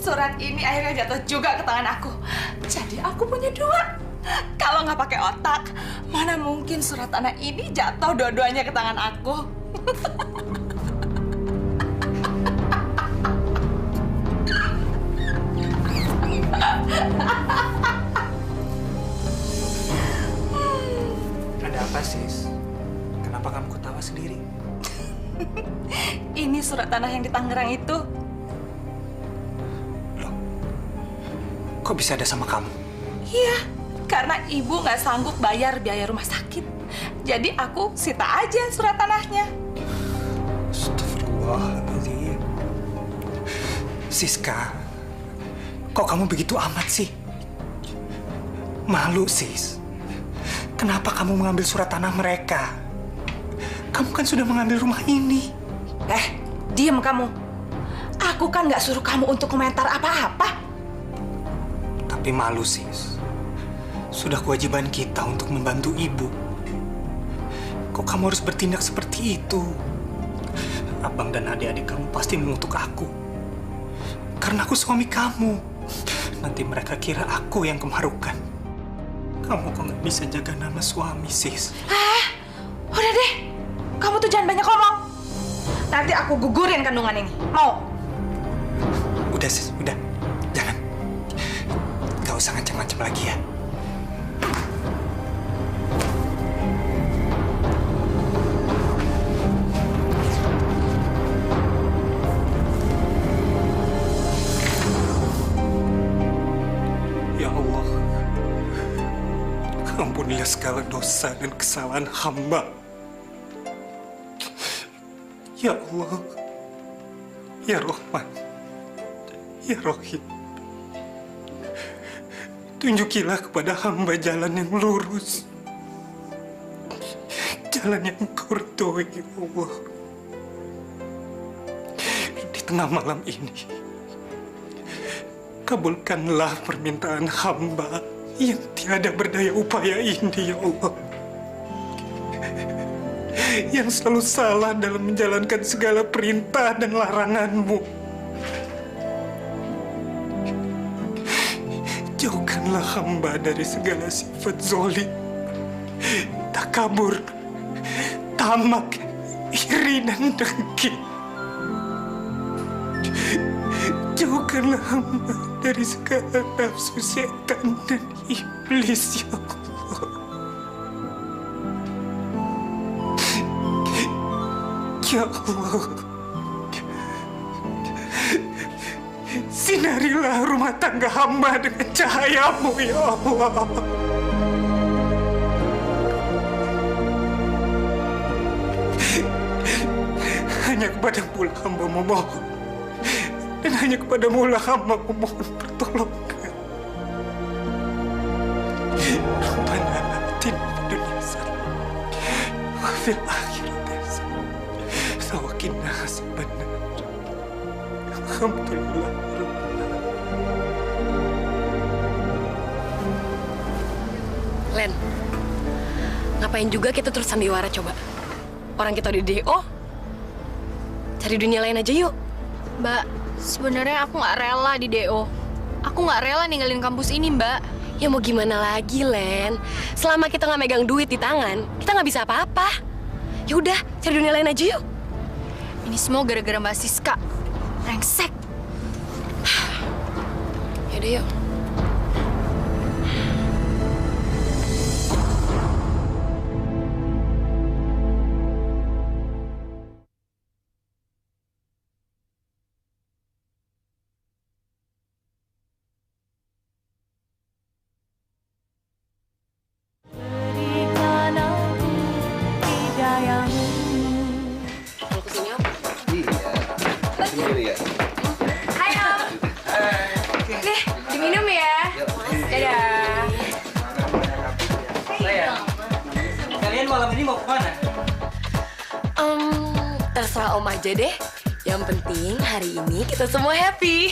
Surat ini akhirnya jatuh juga ke tangan aku. Jadi aku punya dua. Kalau nggak pakai otak, mana mungkin surat tanah ini jatuh dua-duanya ke tangan aku. Ada apa, Sis? Kenapa kamu ketawa sendiri? Ini surat tanah yang di Tangerang itu. Kok bisa ada sama kamu? Iya, karena ibu nggak sanggup bayar biaya rumah sakit. Jadi aku sita aja surat tanahnya. Astagfirullahaladzim. Siska, kok kamu begitu amat sih? Malu, Sis. Kenapa kamu mengambil surat tanah mereka? Kamu kan sudah mengambil rumah ini. Diam kamu. Aku kan nggak suruh kamu untuk komentar apa-apa. Tapi malu, Sis. Sudah kewajiban kita untuk membantu ibu. Kok kamu harus bertindak seperti itu? Abang dan adik-adik kamu pasti mengutuk aku. Karena aku suami kamu. Nanti mereka kira aku yang kemarukan. Kamu kok nggak bisa jaga nama suami, Sis? Udah deh, kamu tuh jangan banyak ngomong. Nanti aku gugurin kandungan ini. Mau? Udah, Sis, udah. Jangan. Gak usah ngancam-ngancam lagi ya. Ya Allah, ampunilah segala dosa dan kesalahan hamba. Ya Allah, Ya Rahman, Ya Rahim, tunjukilah kepada hamba jalan yang lurus, jalan yang Engkau ridhoi, ya Allah. tengah malam ini, kabulkanlah permintaan hamba yang tiada berdaya upaya ini, ya Allah. Yang selalu salah dalam menjalankan segala perintah dan larangan-Mu. Jauhkanlah hamba dari segala sifat zolim, takabur, tamak, iri dan dengki. Jauhkanlah hamba dari segala nafsu setan dan iblis, ya Allah. Ya Allah, sinarilah rumah tangga hamba dengan cahaya-Mu, ya Allah. Hanya kepadamu lah hamba memohon, dan hanya kepadamu lah hamba memohon pertolongan. Rabbana atina fid dunya hasanah wa fil akhirati hasanah wa qina azabannar. Alhamdulillah. Len, ngapain juga kita terus sandiwara coba? Orang kita di DO, cari dunia lain aja yuk. Mbak, sebenarnya aku nggak rela di DO. Aku nggak rela ninggalin kampus ini, Mbak. Ya mau gimana lagi, Len? Selama kita nggak megang duit di tangan, kita nggak bisa apa-apa. Ya udah, cari dunia lain aja yuk. Ini semua gara-gara Mbak Siska. Brengsek. Yaudah yuk. Berikan aku hidayamu. Mau kesini Om? Sendiri ya? Hai Om. Nih, diminum ya. Dadah. Kalian malam ini mau kemana? Terserah Om aja deh. Yang penting hari ini kita semua happy.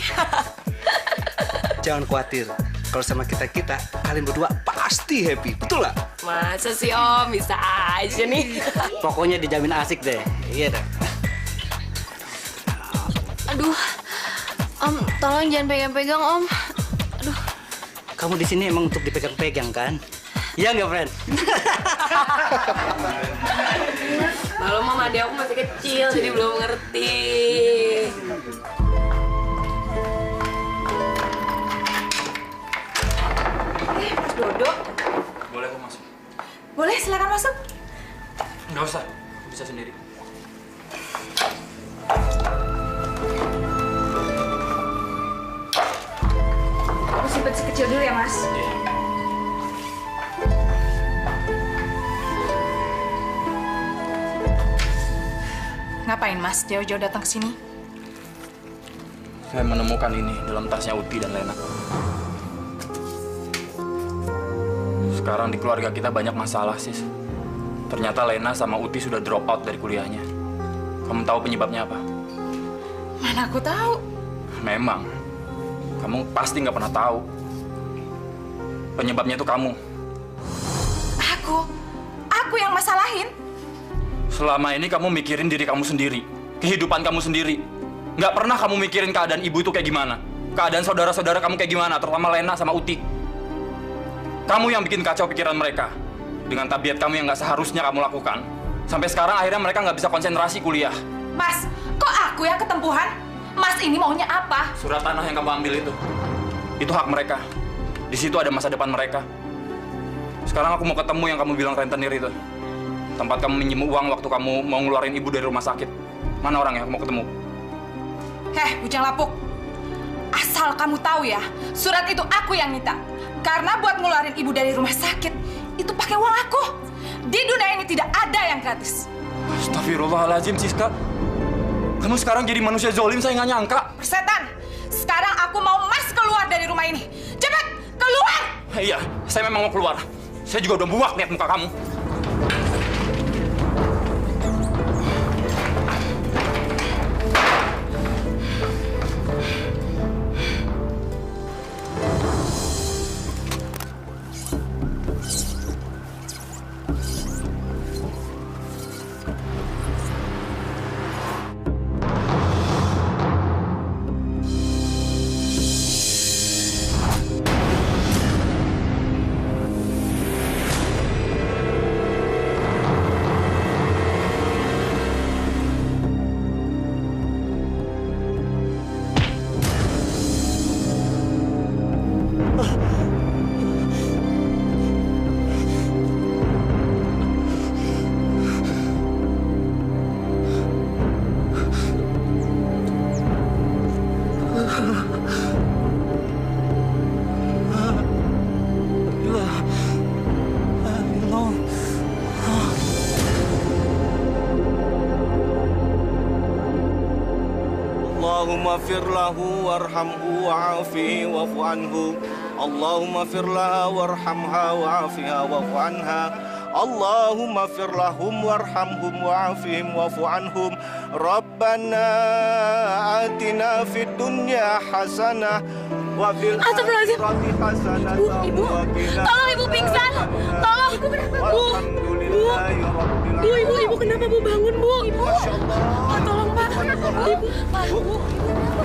Jangan khawatir. Kalau sama kita-kita, kalian berdua pasti happy. Betul nggak? Masa sih Om? Bisa aja nih. Pokoknya dijamin asik deh. Iya deh. Aduh. Om, tolong jangan pegang-pegang, Om. Aduh. Kamu di sini emang untuk dipegang-pegang kan? Iya nggak, friend? Malu Mama, adik aku masih kecil, jadi belum ngerti. Mas Dodo. Boleh aku masuk? Boleh, silakan masuk. Nggak usah, aku bisa sendiri. Aku simpen sekecil dulu ya, Mas. Ngapain, Mas? Jauh-jauh datang ke sini? Saya menemukan ini dalam tasnya Uti dan Lena. Sekarang di keluarga kita banyak masalah, Sis. Ternyata Lena sama Uti sudah drop out dari kuliahnya. Kamu tahu penyebabnya apa? Mana aku tahu. Memang. Kamu pasti nggak pernah tahu. Penyebabnya itu kamu. Aku yang masalahin. Selama ini kamu mikirin diri kamu sendiri. Kehidupan kamu sendiri. Nggak pernah kamu mikirin keadaan ibu itu kayak gimana. Keadaan saudara-saudara kamu kayak gimana, terutama Lena sama Uti. Kamu yang bikin kacau pikiran mereka. Dengan tabiat kamu yang nggak seharusnya kamu lakukan. Sampai sekarang akhirnya mereka nggak bisa konsentrasi kuliah. Mas, kok aku yang ketempuhan? Mas ini maunya apa? Surat tanah yang kamu ambil itu hak mereka. Di situ ada masa depan mereka. Sekarang aku mau ketemu yang kamu bilang rentenir itu. Tempat kamu minjem uang waktu kamu mau ngeluarin ibu dari rumah sakit. Mana orangnya? Aku mau ketemu. Bujang lapuk. Asal kamu tahu ya, surat itu aku yang minta. Karena buat ngeluarin ibu dari rumah sakit, itu pakai uang aku. Di dunia ini tidak ada yang gratis. Astagfirullahaladzim, Siska. Kamu sekarang jadi manusia zolim, saya nggak nyangka. Persetan, sekarang aku mau Mas keluar dari rumah ini. Cepat, keluar! Iya, saya memang mau keluar. Saya juga udah muak lihat muka kamu. Allahumma fir lahu warhamhu wa'afihi wa'fu anhu. Allahumma fir laha warhamha wa'afiha wa'fu anha. Allahumma fir lahum warhamhum wa'afihim wa'fu anhum. Rabbana atina fid dunya hasanah wa fil akhirati hasanah. Ibu, tolong ibu pingsan. Tolong. Ibu kenapa, Bu? Ibu kenapa, Bu? Bangun, Bu. Ibu. Oh, tolong, Pak. Ibu.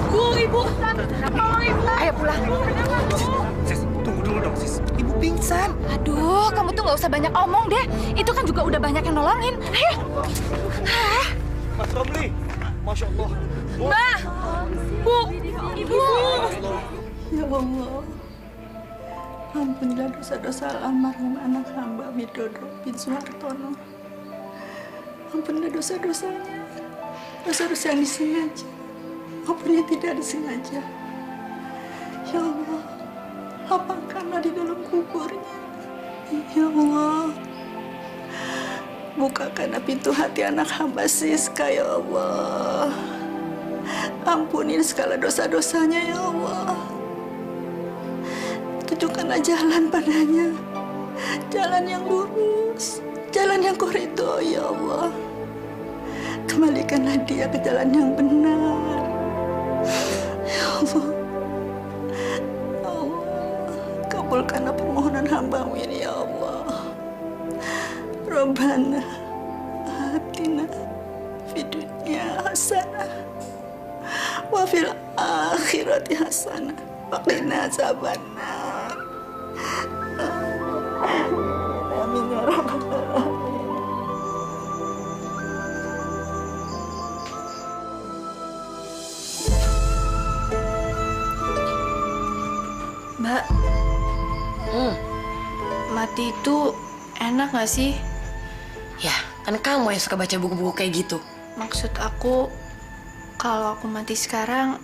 Tolong, Ibu. Ayo pulang. Sis, tunggu dulu dong, Sis. Ibu pingsan. Aduh, kamu tuh nggak usah banyak omong deh. Itu kan juga udah banyak yang nolongin. Ayo. Mas Romli, Masya Allah. Mbak. Bu. Ibu. Ya Allah, ampunilah dosa-dosa almarhum anak hamba Widodo bin Suhartono. Ampunilah dosa-dosanya, dosa-dosa yang disengaja maupun yang tidak disengaja. Ya Allah, lapangkanlah di dalam kuburnya. Ya Allah, bukakanlah pintu hati anak hamba Siska, ya Allah. Ampuni segala dosa-dosanya, ya Allah. Tunjukkanlah jalan padanya, jalan yang lurus, jalan yang kau ridhoi, ya Allah. Kembalikanlah dia ke jalan yang benar, ya Allah. Kabulkanlah permohonan hamba-Mu ini, ya Allah. Rabbana atina fid dunya hasanah wa fil akhirati hasanah wa qina azabannar. Amin ya rabbal alamin. Mbak, mati itu enak gak sih? Ya, kan kamu yang suka baca buku-buku kayak gitu. Maksud aku, kalau aku mati sekarang,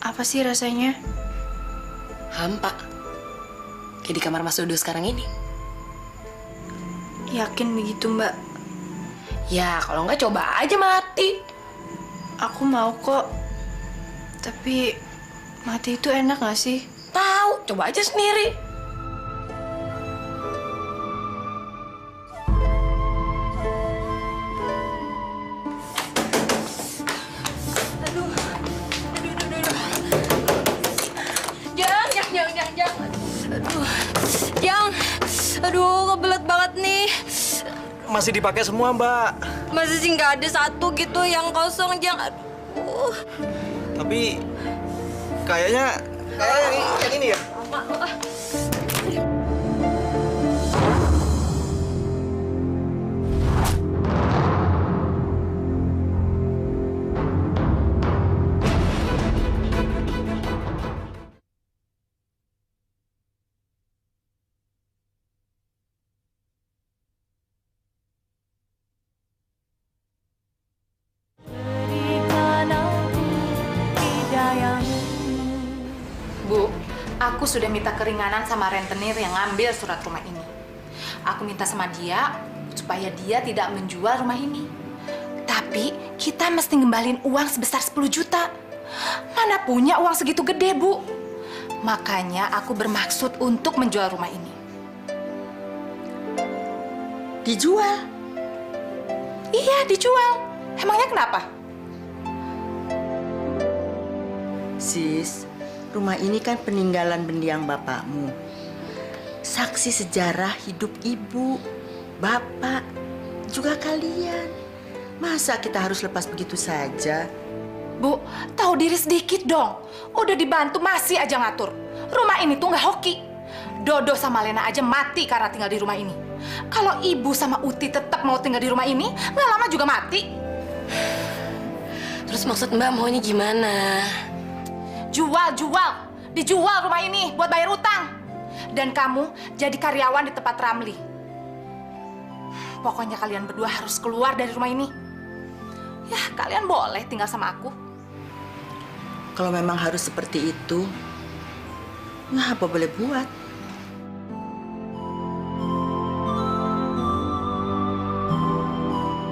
apa sih rasanya? Hampa. Kayak di kamar Mas Dodo sekarang ini. Yakin begitu, Mbak? Ya, kalau nggak coba aja mati. Aku mau kok. Tapi, mati itu enak gak sih? Tahu, coba aja sendiri. Aduh, kebelet banget nih. Masih dipakai semua, Mbak. Masih sih nggak ada satu gitu yang kosong, Jang. Aduh. Tapi kayaknya yang ini ya. Bu, aku sudah minta keringanan sama rentenir yang ngambil surat rumah ini. Aku minta sama dia supaya dia tidak menjual rumah ini. Tapi kita mesti ngembalin uang sebesar 10 juta. Mana punya uang segitu gede, Bu? Makanya aku bermaksud untuk menjual rumah ini. Dijual? Iya, dijual. Emangnya kenapa? Sis, rumah ini kan peninggalan mendiang bapakmu. Saksi sejarah hidup ibu, bapak, juga kalian. Masa kita harus lepas begitu saja? Bu, tahu diri sedikit dong. Udah dibantu masih aja ngatur. Rumah ini tuh nggak hoki. Dodo sama Lena aja mati karena tinggal di rumah ini. Kalau ibu sama Uti tetap mau tinggal di rumah ini, nggak lama juga mati. Terus maksud Mbak maunya gimana? Jual. Dijual rumah ini buat bayar utang. Dan kamu jadi karyawan di tempat Ramli. Pokoknya kalian berdua harus keluar dari rumah ini. Ya, kalian boleh tinggal sama aku. Kalau memang harus seperti itu, nggak apa boleh buat.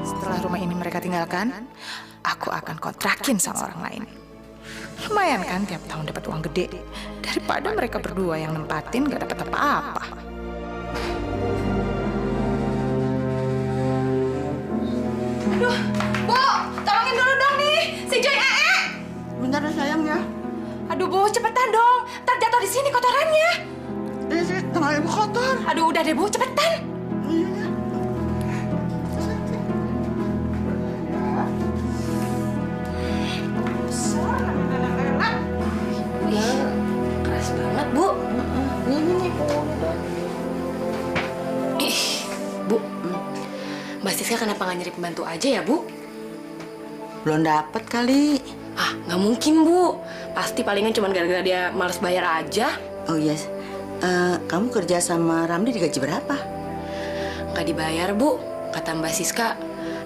Setelah rumah ini mereka tinggalkan, aku akan kontrakin sama orang lain. Lumayan kan tiap tahun dapat uang gede. Daripada mereka berdua yang nempatin gak dapat apa-apa. Aduh, Bu, tolongin dulu dong nih, si Joy Ee. Bentar ya sayang ya. Aduh Bu, cepetan dong. Ntar jatuh di sini kotorannya. Ini tangan ibu kotor. Aduh, udah deh Bu, cepetan. Keras banget, Bu. Ih, Bu. Mbak Siska kenapa nggak nyari pembantu aja ya, Bu? Belum dapet kali. Ah, nggak mungkin, Bu. Pasti palingan cuma gara-gara dia males bayar aja. Oh iya, kamu kerja sama Ramdi digaji berapa? Nggak dibayar, Bu. Kata Mbak Siska,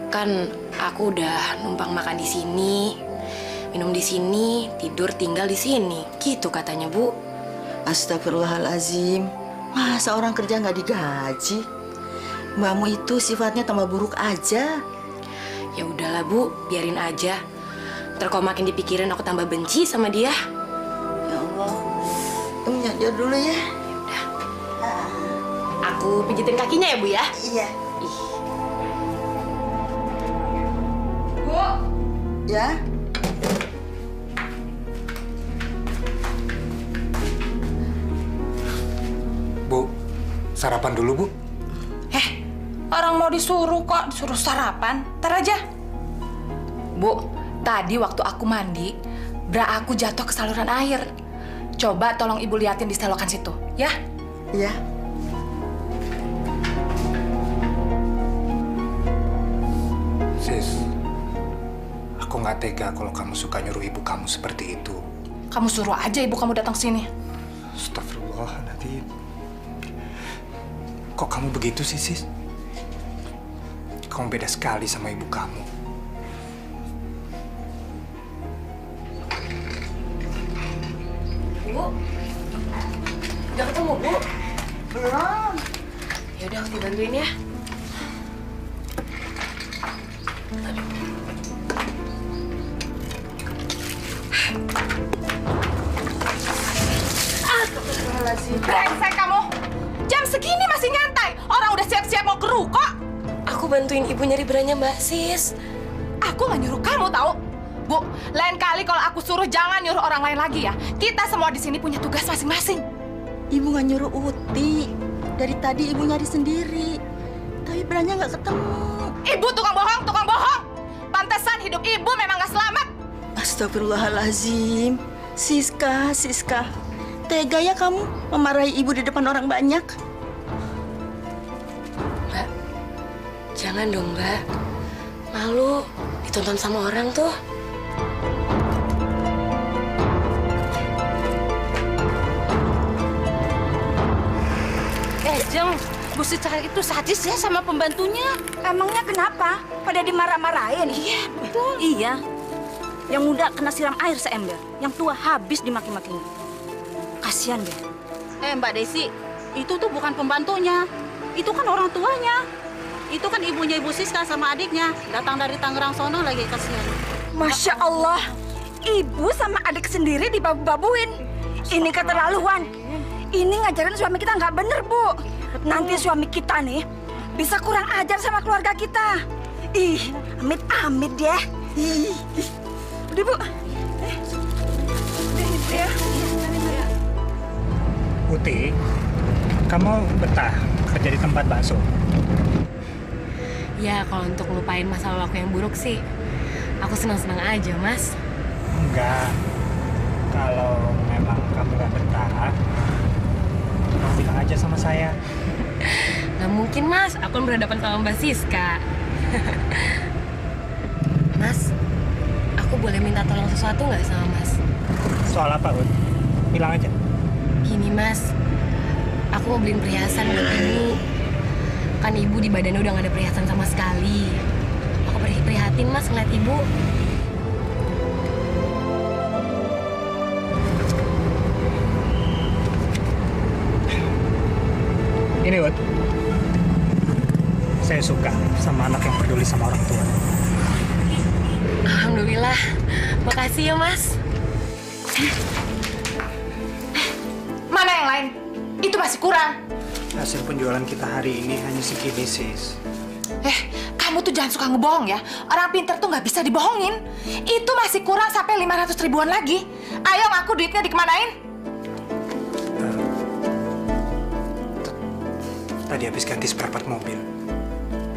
kan aku udah numpang makan di sini, minum di sini, tidur tinggal di sini. Gitu katanya, Bu. Astagfirullahalazim. Masa orang kerja nggak digaji? Mbakmu itu sifatnya tambah buruk aja. Ya udahlah, Bu, biarin aja. Ntar kalau makin dipikirin aku tambah benci sama dia. Ya Allah. Kamu nyadar dulu ya. Udah. Aku pijitin kakinya ya, Bu ya? Iya. Ih. Bu, Ya. Bu, sarapan dulu, Bu. orang mau disuruh kok, disuruh sarapan. Ntar aja. Bu, tadi waktu aku mandi, bra aku jatuh ke saluran air. Coba tolong Ibu liatin di selokan situ, ya? Iya. Sis, aku nggak tega kalau kamu suka nyuruh ibu kamu seperti itu. Kamu suruh aja ibu kamu datang sini. Astagfirullahaladzim. Kok kamu begitu sih, Sis? Kamu beda sekali sama ibu kamu. Bu, udah ketemu, Bu? Belum. Ya udah, aku dibantuin ya. Brengsek kamu! Jam segini masih nyantai. Orang udah siap-siap mau ke ruko. Aku bantuin ibu nyari beranya Mbak Sis. Aku nggak nyuruh kamu tahu. Bu, lain kali kalau aku suruh jangan nyuruh orang lain lagi ya. Kita semua di sini punya tugas masing-masing. Ibu nggak nyuruh Uti. Dari tadi ibu nyari sendiri. Tapi beranya nggak ketemu. Ibu tukang bohong, tukang bohong. Pantesan hidup ibu memang nggak selamat. Astagfirullahalazim. Siska, Siska. Tega ya kamu memarahi ibu di depan orang banyak? Mbak, jangan dong, Mbak. Malu ditonton sama orang tuh. Jeng, Bu Siska itu sadis ya sama pembantunya. Emangnya kenapa? Pada dimarah-marahin? Iya, betul. Iya. Yang muda kena siram air seember, yang tua habis dimaki-makinya. Kasihan deh. Mbak Desi, itu tuh bukan pembantunya. Itu kan orang tuanya. Itu kan ibunya Ibu Siska sama adiknya. Datang dari Tangerang sono lagi, kasihan. Masya Allah, ibu sama adik sendiri dibabu-babuin. Ini keterlaluan. Ini ngajarin suami kita nggak bener, Bu. Nanti suami kita nih bisa kurang ajar sama keluarga kita. Ih, amit-amit deh. Ih. Udah, Bu. Ya. Uti, kamu betah kerja di tempat bakso? Ya, kalau untuk lupain masa lalu aku yang buruk sih, aku senang-senang aja, Mas. Enggak. Kalau memang kamu nggak betah, kamu bilang aja sama saya. Nggak mungkin, Mas. Aku kan berhadapan sama Mbak Siska. Mas, aku boleh minta tolong sesuatu nggak sama Mas? Soal apa, Ut? Bilang aja. Gini, Mas. Aku mau beliin perhiasan buat Ibu. Kan Ibu di badannya udah nggak ada perhiasan sama sekali. Aku prihatin, Mas, ngeliat Ibu. Ini, Ut. Saya suka sama anak yang peduli sama orang tua. Alhamdulillah. Makasih ya, Mas. Mana yang lain? Itu masih kurang. Hasil penjualan kita hari ini hanya segini, sis. Kamu tuh jangan suka ngebohong ya. Orang pintar tuh nggak bisa dibohongin. Itu masih kurang sampai 500 ribuan lagi. Ayo ngaku duitnya dikemanain? Tadi habis ganti spare-part mobil.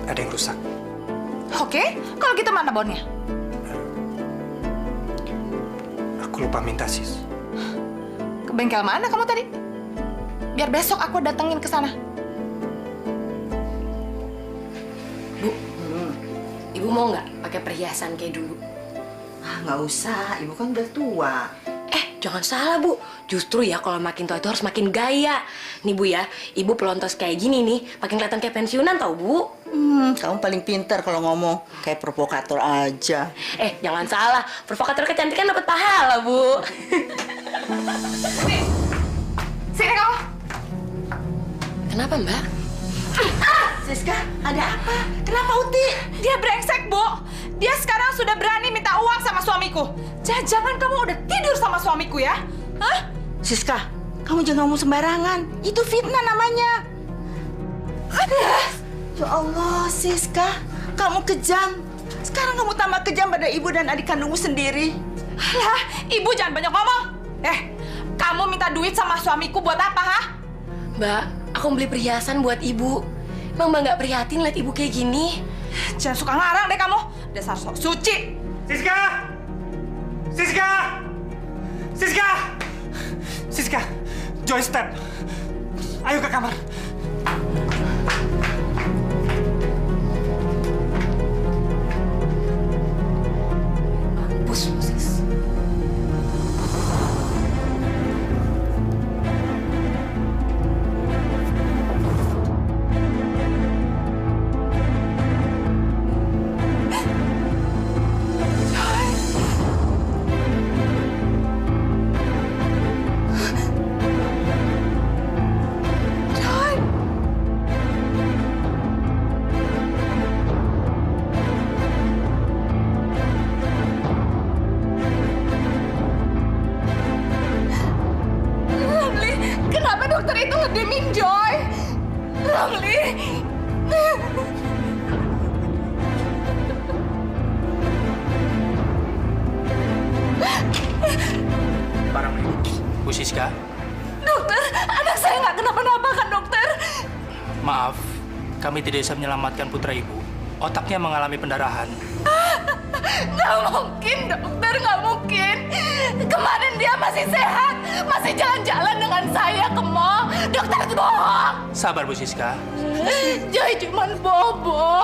Ada yang rusak. Oke, kalau gitu mana bonnya? Aku lupa minta, sis. Ke bengkel mana kamu tadi? Biar besok aku datengin ke sana. Bu, Ibu mau nggak pakai perhiasan kayak dulu? Nggak usah, ibu kan udah tua. Jangan salah, Bu. Justru ya kalau makin tua itu harus makin gaya. Nih, Bu ya, Ibu pelontos kayak gini nih, makin kelihatan kayak pensiunan tau, Bu. Kamu paling pintar kalau ngomong. Kayak provokator aja. Jangan salah. Provokator kecantikan dapat pahala, Bu. Sini kamu. Kenapa, Mbak? Siska, ada apa? Kenapa Uti? Dia brengsek, Bu. Dia sekarang sudah berani minta uang sama suamiku. Jangan kamu udah tidur sama suamiku ya? Hah? Siska, kamu jangan ngomong sembarangan. Itu fitnah namanya. Ya Allah, Siska. Kamu kejam. Sekarang kamu tambah kejam pada ibu dan adik kandungmu sendiri. Alah, ibu jangan banyak ngomong. Kamu minta duit sama suamiku buat apa, ha? Mbak, aku beli perhiasan buat Ibu. Emang Mbak nggak prihatin lihat Ibu kayak gini? Jangan suka ngarang deh kamu. Dasar sok suci. Siska! Siska! Siska! Siska! Joy, step! Ayo ke kamar. Mampus, Sis. Kenapa dokter itu ngedimin Joy? Ramli. Bu Siska, Dokter, anak saya nggak kenapa-napa kan dokter? maaf, kami tidak bisa menyelamatkan putra ibu. Otaknya mengalami pendarahan. Nggak mungkin dokter, nggak mungkin. Kemarin dia masih sehat, masih jalan-jalan dengan saya ke mall. Dokter itu bohong. Sabar Bu Siska. Joy cuman bobo.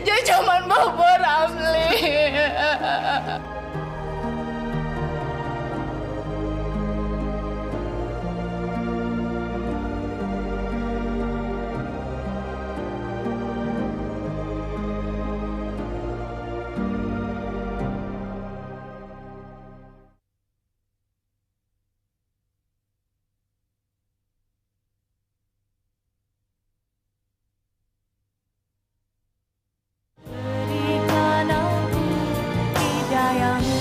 Joy cuman bobo, Ramli. Berikan aku hidayahmu.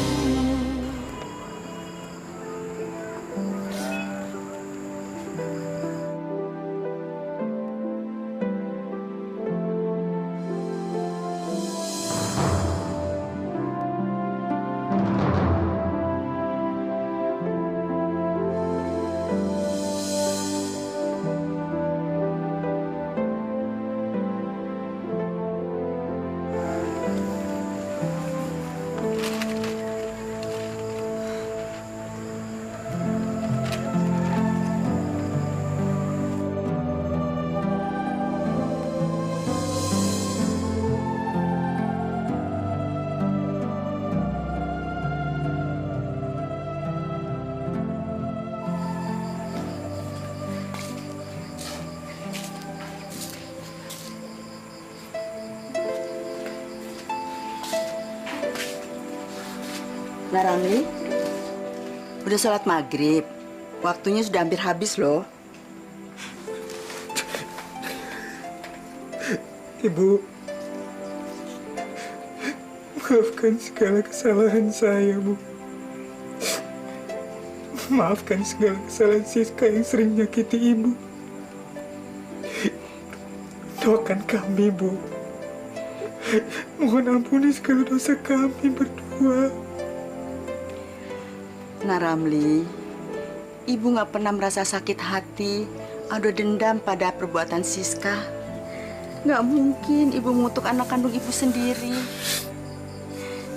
Nah, Ramli, udah sholat maghrib. Waktunya sudah hampir habis loh. Ibu, maafkan segala kesalahan saya, Bu. Maafkan segala kesalahan Siska yang sering menyakiti Ibu. Doakan kami, Bu. Mohon ampuni segala dosa kami berdua. Nah Ramli, Ibu nggak pernah merasa sakit hati atau dendam pada perbuatan Siska. Nggak mungkin Ibu mengutuk anak kandung Ibu sendiri.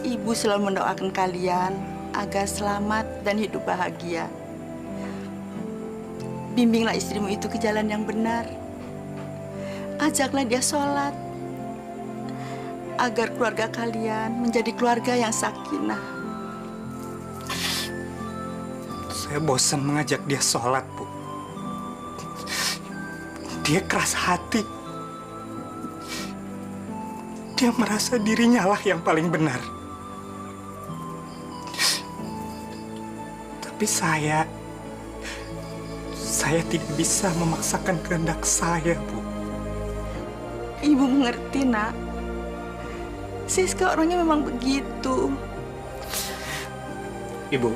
Ibu selalu mendoakan kalian agar selamat dan hidup bahagia. Bimbinglah istrimu itu ke jalan yang benar. Ajaklah dia sholat, agar keluarga kalian menjadi keluarga yang sakinah. Saya bosan mengajak dia sholat, Bu. Dia keras hati. Dia merasa dirinya lah yang paling benar. Tapi saya tidak bisa memaksakan kehendak saya, Bu. Ibu mengerti, Nak. Siska orangnya memang begitu. Ibu,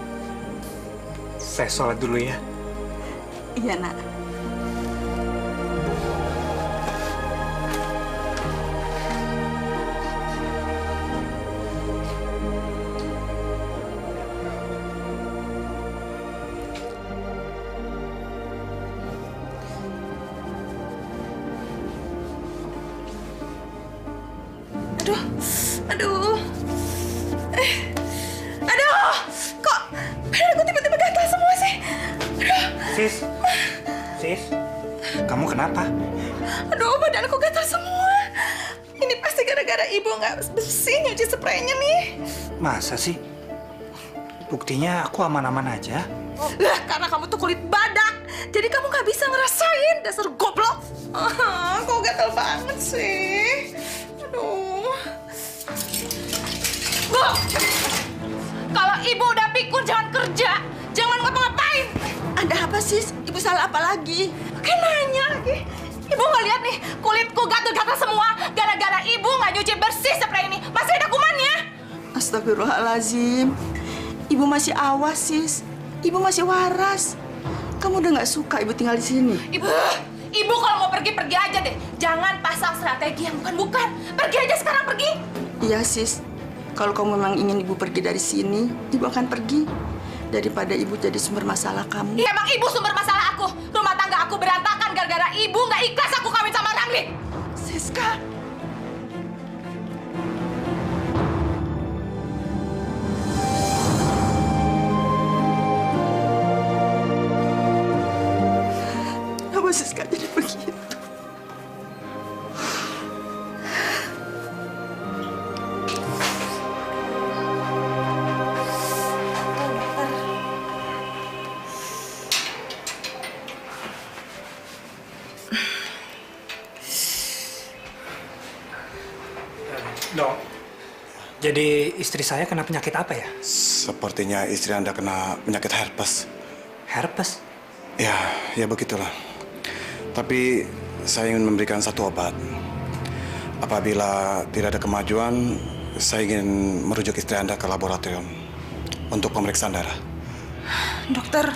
saya sholat dulu ya. Iya, Nak. Aduh. Aduh. Kok badanku tiba-tiba gatal semua sih? Aduh. Sis, kamu kenapa? Aduh, badanku gatal semua. Ini pasti gara-gara Ibu nggak bersih nyuci spraynya nih. Masa sih? Buktinya aku aman-aman aja. Lah, karena kamu tuh kulit badak. Jadi kamu nggak bisa ngerasain, dasar goblok. Kok gatal banget sih? Aduh. Bu, kalau Ibu udah pikun jangan kerja, jangan ngapa-ngapain. Ada apa, Sis? Ibu salah apa lagi? Kan nanya lagi. Ibu nggak lihat nih, kulitku gatal-gatal semua gara-gara Ibu nggak nyuci bersih spray ini. Masih ada kumannya. Astagfirullahaladzim. Ibu masih awas, Sis. Ibu masih waras. Kamu udah nggak suka Ibu tinggal di sini? Ibu kalau mau pergi-pergi aja deh. Jangan pasang strategi yang bukan-bukan. Pergi aja sekarang, pergi. Iya, Sis. Kalau kamu memang ingin Ibu pergi dari sini, Ibu akan pergi. Daripada Ibu jadi sumber masalah kamu. Iya, emang Ibu sumber masalah aku. Rumah tangga aku berantakan gara-gara Ibu nggak ikhlas aku kawin sama Ramli. Siska. Kenapa Siska jadi begitu? Dok, jadi istri saya kena penyakit apa ya? Sepertinya istri Anda kena penyakit herpes. Herpes? Ya begitulah. Tapi saya ingin memberikan satu obat. Apabila tidak ada kemajuan, saya ingin merujuk istri Anda ke laboratorium untuk pemeriksaan darah. Dokter,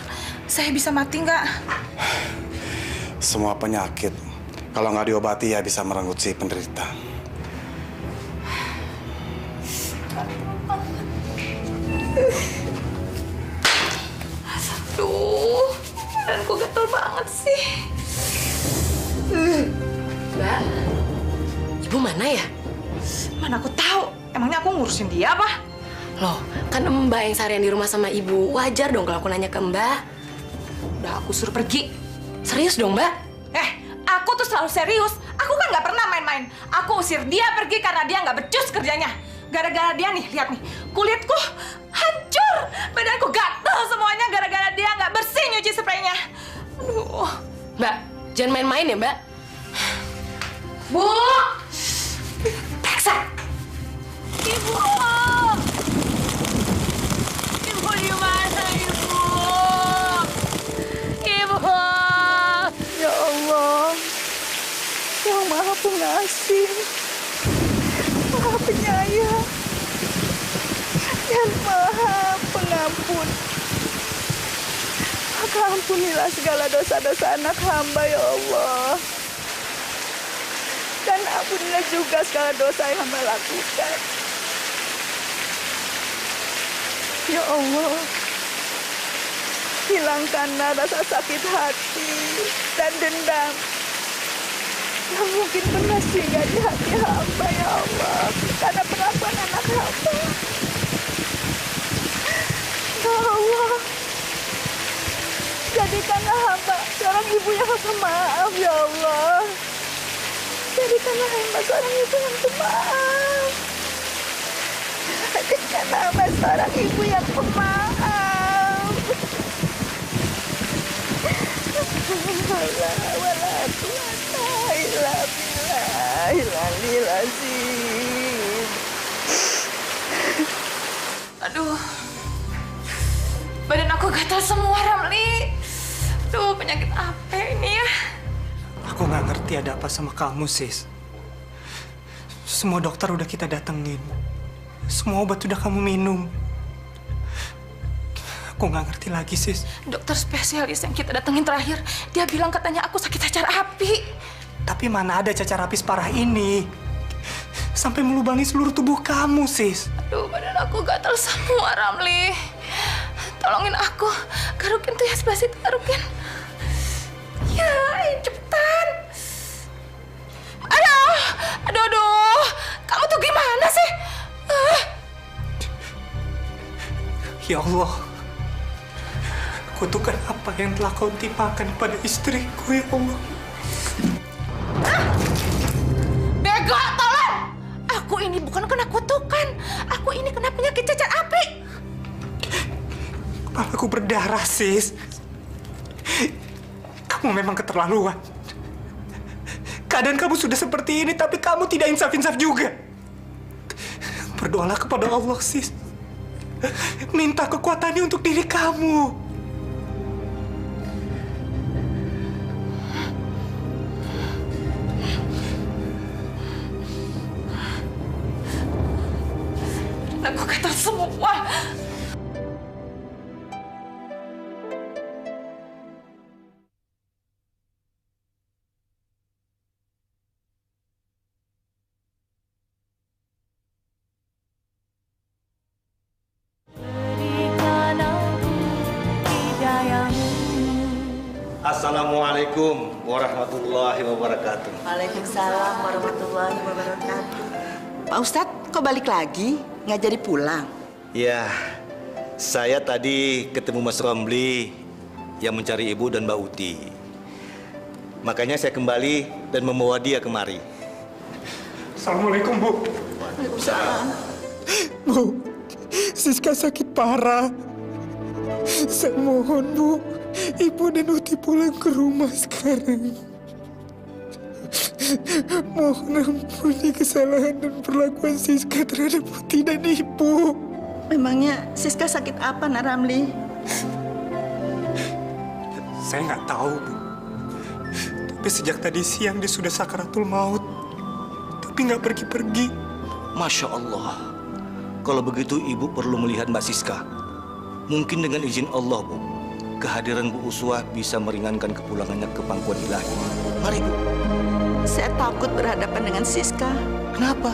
saya bisa mati nggak? Semua penyakit, kalau nggak diobati ya bisa merenggut si penderita. Aduh, badanku gatel banget sih. Mbak, Ibu mana ya? Mana aku tahu. Emangnya aku ngurusin dia apa? Loh, kan Mbak yang seharian di rumah sama Ibu. Wajar dong kalau aku nanya ke Mbak. Udah aku suruh pergi. Serius dong, Mbak? Aku tuh selalu serius. Aku kan nggak pernah main-main. Aku usir dia pergi karena dia nggak becus kerjanya. Gara-gara dia nih, lihat nih. Kulitku hancur. Badanku gatel semuanya gara-gara dia nggak bersih nyuci spraynya. Aduh. Mbak, jangan main-main ya, Mbak. Bu! Paksa! Ibu! Ibu di mana, Ibu? Ibu! Ya Allah, Yang Maha Pengasih, Maha Penyayang, dan Maha Pengampun. Maka ampunilah segala dosa-dosa anak hamba ya Allah. Dan ampunilah juga segala dosa yang hamba lakukan. Ya Allah, hilangkanlah rasa sakit hati dan dendam yang mungkin pernah singgah di hati hamba ya Allah karena perlakuan anak hamba. Ya Allah, jadikanlah hamba seorang ibu yang pemaaf ya Allah. Jadikanlah hamba seorang ibu yang pemaaf. Jadikanlah hamba seorang ibu yang pemaaf. Aduh, badan aku gatal semua, Ramli. Aduh, penyakit apa ini ya? Aku nggak ngerti ada apa sama kamu, sis. Semua dokter udah kita datengin. Semua obat udah kamu minum. Aku nggak ngerti lagi, sis. Dokter spesialis yang kita datengin terakhir, dia bilang katanya aku sakit cacar api. Tapi mana ada cacar api separah ini? Sampai melubangi seluruh tubuh kamu, sis. Aduh, badan aku gatal semua, Ramli. Tolongin aku. Garukin tuh ya sebelah situ, garukin. Ya, cepetan. Aduh. Kamu tuh gimana sih? Ya Allah. Kutukan apa yang telah kau timpakan pada istriku, ya Allah. Bego, tolong! Aku ini bukan kena kutukan. Aku ini kena penyakit cacar api. Kepalaku berdarah, sis. Kamu memang keterlaluan. Keadaan kamu sudah seperti ini, tapi kamu tidak insaf-insaf juga. Berdoalah kepada Allah, sis. Minta kekuatannya untuk diri kamu. Aku gatal semua. Berikan aku hidayahmu. Assalamualaikum warahmatullahi wabarakatuh. Waalaikumsalam warahmatullahi wabarakatuh. Pak Ustadz, kok balik lagi? Nggak jadi pulang? Ya, saya tadi ketemu Mas Romli yang mencari Ibu dan Mbak Uti. Makanya saya kembali dan membawa dia kemari. Assalamualaikum, Bu. Waalaikumsalam. Bu, Siska sakit parah. Saya mohon, Bu, Ibu dan Uti pulang ke rumah sekarang. Mohon ampuni kesalahan dan perlakuan Siska terhadap Uti dan Ibu. Memangnya Siska sakit apa, Nak Ramli? Saya nggak tahu, Bu. Tapi sejak tadi siang dia sudah sakaratul maut. Tapi nggak pergi-pergi. Masya Allah. Kalau begitu Ibu perlu melihat Mbak Siska. Mungkin dengan izin Allah, Bu, kehadiran Bu Uswah bisa meringankan kepulangannya ke pangkuan ilahi. Mari, Bu. Saya takut berhadapan dengan Siska. Kenapa?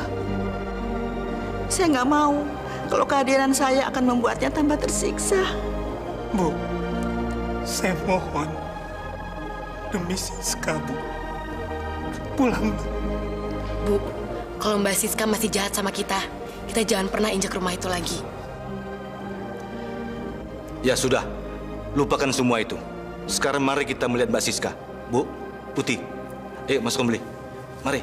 Saya nggak mau kalau kehadiran saya akan membuatnya tambah tersiksa. Bu, saya mohon demi Siska, Bu. Pulang, Bu. Bu, kalau Mbak Siska masih jahat sama kita jangan pernah injak rumah itu lagi. Ya sudah, lupakan semua itu. Sekarang mari kita melihat Mbak Siska. Bu, Putih, ayo masuk kembali. Mari.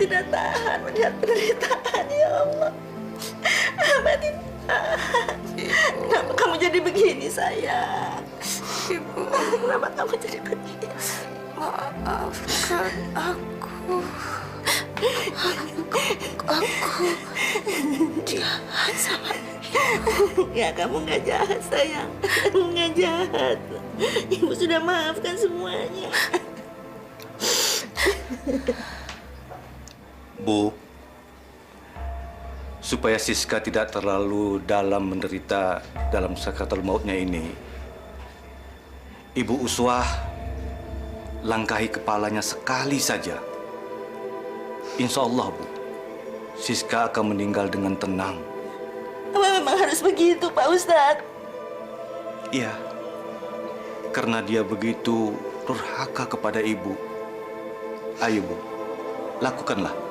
tidak tahan melihat penderitaan, ya Allah. Hamba tidak tahan. Kenapa kamu jadi begini, sayang? Ibu, kenapa kamu jadi begini? Maafkan aku. Aku jahat sama Ibu. Ya, kamu nggak jahat, sayang. Kamu nggak jahat. Ibu sudah maafkan semuanya. Bu, supaya Siska tidak terlalu dalam menderita dalam sakaratul mautnya ini, Ibu Uswah langkahi kepalanya sekali saja. Insya Allah, Bu, Siska akan meninggal dengan tenang. Apa memang harus begitu, Pak Ustadz? Iya, karena dia begitu durhaka kepada Ibu. Ayo, Bu, lakukanlah.